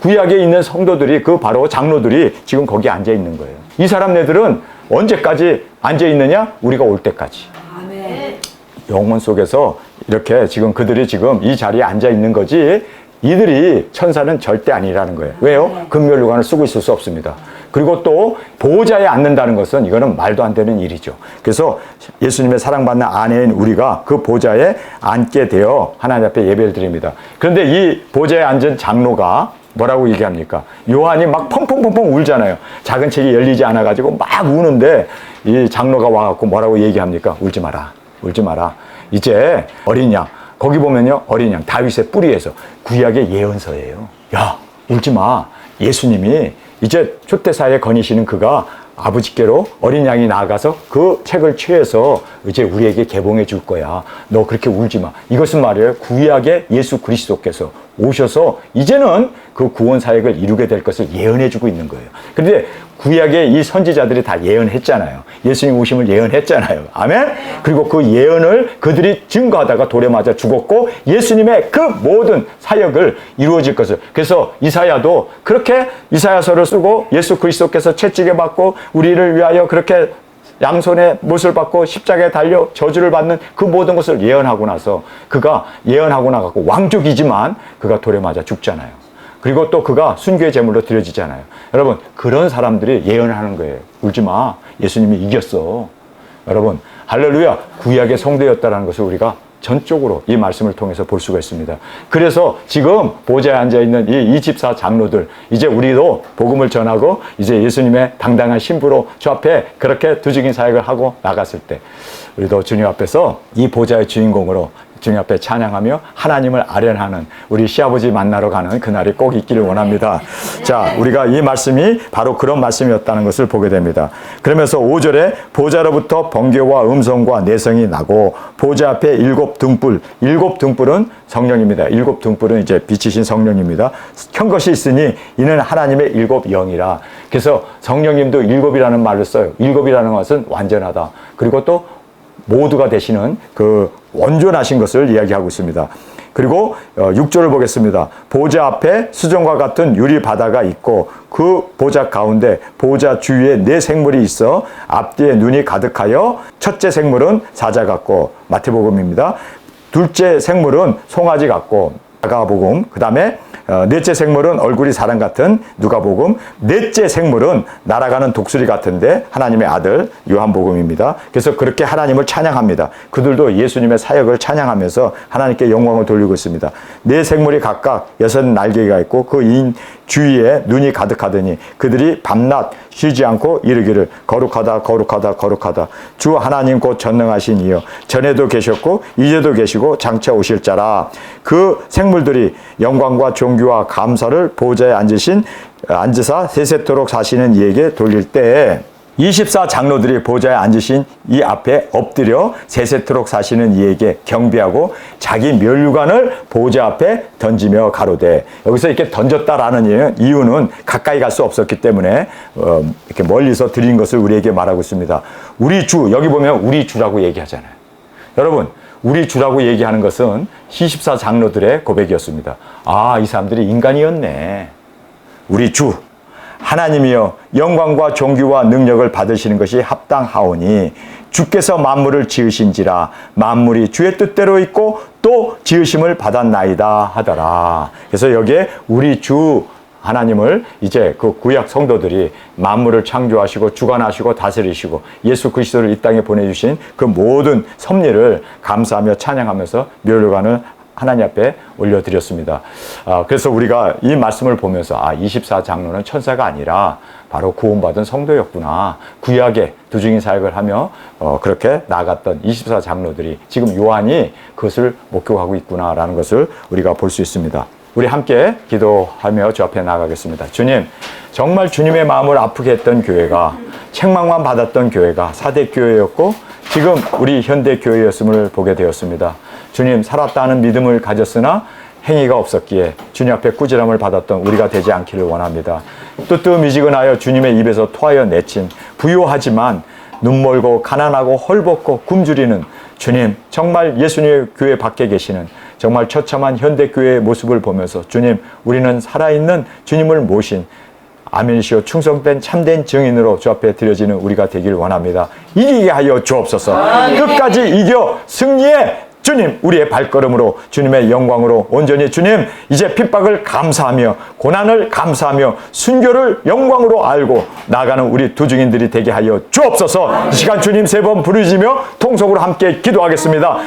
구약에 있는 성도들이 그 바로 장로들이 지금 거기 앉아 있는 거예요. 이 사람네들은 언제까지 앉아 있느냐? 우리가 올 때까지. 영혼 속에서 이렇게 지금 그들이 지금 이 자리에 앉아 있는 거지 이들이 천사는 절대 아니라는 거예요. 왜요? 금면류관을 쓰고 있을 수 없습니다. 그리고 또 보호자에 앉는다는 것은 이거는 말도 안 되는 일이죠. 그래서 예수님의 사랑받는 아내인 우리가 그 보좌에 앉게 되어 하나님 앞에 예배를 드립니다. 그런데 이 보좌에 앉은 장로가 뭐라고 얘기합니까? 요한이 막 펑펑펑펑 울잖아요. 작은 책이 열리지 않아가지고 막 우는데 이 장로가 와갖고 뭐라고 얘기합니까? 울지 마라. 울지 마라. 이제 어린 양. 거기 보면요. 어린 양. 다윗의 뿌리에서 구약의 예언서예요. 야, 울지 마. 예수님이 이제 촛대사에 거니시는 그가 아버지께로 어린 양이 나아가서 그 책을 취해서 이제 우리에게 개봉해 줄 거야. 너 그렇게 울지 마. 이것은 말이에요. 구약의 예수 그리스도께서 오셔서 이제는 그 구원 사역을 이루게 될 것을 예언해 주고 있는 거예요. 그런데 구약의 이 선지자들이 다 예언했잖아요. 예수님 오심을 예언했잖아요. 아멘? 그리고 그 예언을 그들이 증거하다가 돌에 맞아 죽었고 예수님의 그 모든 사역을 이루어질 것을. 그래서 이사야도 그렇게 이사야서를 쓰고 예수 그리스도께서 채찍에 받고 우리를 위하여 그렇게 양손에 못을 받고 십자가에 달려 저주를 받는 그 모든 것을 예언하고 나서 그가 예언하고 나가고 왕족이지만 그가 돌에 맞아 죽잖아요. 그리고 또 그가 순교의 제물로 드려지잖아요. 여러분, 그런 사람들이 예언을 하는 거예요. 울지 마. 예수님이 이겼어. 여러분, 할렐루야. 구약의 성도였다는 것을 우리가 전적으로 이 말씀을 통해서 볼 수가 있습니다. 그래서 지금 보좌에 앉아있는 이 24 장로들, 이제 우리도 복음을 전하고 이제 예수님의 당당한 신부로 저 앞에 그렇게 두중인 사역을 하고 나갔을 때 우리도 주님 앞에서 이 보좌의 주인공으로 주님 앞에 찬양하며 하나님을 아련하는 우리 시아버지 만나러 가는 그날이 꼭 있기를 원합니다. 자, 우리가 이 말씀이 바로 그런 말씀이었다는 것을 보게 됩니다. 그러면서 5절에 보좌로부터 번개와 음성과 내성이 나고 보좌 앞에 7 등불은 성령입니다. 7 등불은 이제 빛이신 성령입니다. 켠 것이 있으니 이는 하나님의 7 영이라. 그래서 성령님도 7이라는 말을 써요. 7이라는 것은 완전하다. 그리고 또 모두가 되시는 그 온전하신 것을 이야기하고 있습니다. 그리고 6절을 보겠습니다. 보좌 앞에 수정과 같은 유리 바다가 있고 그 보좌 가운데 보좌 주위에 4 생물이 있어 앞뒤에 눈이 가득하여 첫째 생물은 사자 같고 마태복음입니다. 둘째 생물은 송아지 같고 마가복음, 그 다음에 넷째 생물은 얼굴이 사람 같은 누가복음, 넷째 생물은 날아가는 독수리 같은데 하나님의 아들 요한복음입니다. 그래서 그렇게 하나님을 찬양합니다. 그들도 예수님의 사역을 찬양하면서 하나님께 영광을 돌리고 있습니다. 4 생물이 각각 6 날개가 있고 그 인 주위에 눈이 가득하더니 그들이 밤낮 쉬지 않고 이르기를 거룩하다 거룩하다 거룩하다 주 하나님 곧 전능하신 이여 전에도 계셨고 이제도 계시고 장차 오실 자라. 그 생물들이 영광과 존귀와 감사를 보좌에 앉으사 세세토록 사시는 이에게 돌릴 때에 24 장로들이 보좌에 앉으신 이 앞에 엎드려 세세토록 사시는 이에게 경배하고 자기 면류관을 보좌 앞에 던지며 가로되. 여기서 이렇게 던졌다라는 이유는 가까이 갈 수 없었기 때문에 이렇게 멀리서 드린 것을 우리에게 말하고 있습니다. 우리 주, 여기 보면 우리 주라고 얘기하잖아요. 여러분, 우리 주라고 얘기하는 것은 24 장로들의 고백이었습니다. 아, 이 사람들이 인간이었네. 우리 주 하나님이여 영광과 존귀와 능력을 받으시는 것이 합당하오니 주께서 만물을 지으신지라 만물이 주의 뜻대로 있고 또 지으심을 받았나이다 하더라. 그래서 여기에 우리 주 하나님을 이제 그 구약 성도들이 만물을 창조하시고 주관하시고 다스리시고 예수 그리스도를 이 땅에 보내주신 그 모든 섭리를 감사하며 찬양하면서 면류관을 하나님 앞에 올려드렸습니다. 그래서 우리가 이 말씀을 보면서 24 장로는 천사가 아니라 바로 구원받은 성도였구나. 구약의 두중인 사역을 하며 그렇게 나아갔던 24 장로들이 지금 요한이 그것을 목격하고 있구나라는 것을 우리가 볼 수 있습니다. 우리 함께 기도하며 주 앞에 나가겠습니다. 주님, 정말 주님의 마음을 아프게 했던 교회가, 책망만 받았던 교회가 4대 교회였고 지금 우리 현대 교회였음을 보게 되었습니다. 주님, 살았다는 믿음을 가졌으나 행위가 없었기에 주님 앞에 꾸지람을 받았던 우리가 되지 않기를 원합니다. 뜨뜻미지근하여 주님의 입에서 토하여 내친 부유하지만 눈멀고 가난하고 헐벗고 굶주리는 주님, 정말 예수님의 교회 밖에 계시는 정말 처참한 현대교회의 모습을 보면서 주님, 우리는 살아있는 주님을 모신 아멘이시오 충성된 참된 증인으로 주 앞에 드려지는 우리가 되기를 원합니다. 이기게 하여 주옵소서. 끝까지 이겨 승리의 주 주님 우리의 발걸음으로 주님의 영광으로 온전히 주님 이제 핍박을 감사하며 고난을 감사하며 순교를 영광으로 알고 나아가는 우리 두 증인들이 되게 하여 주옵소서. 이 시간 주님 세 번 부르짖으며 통속으로 함께 기도하겠습니다.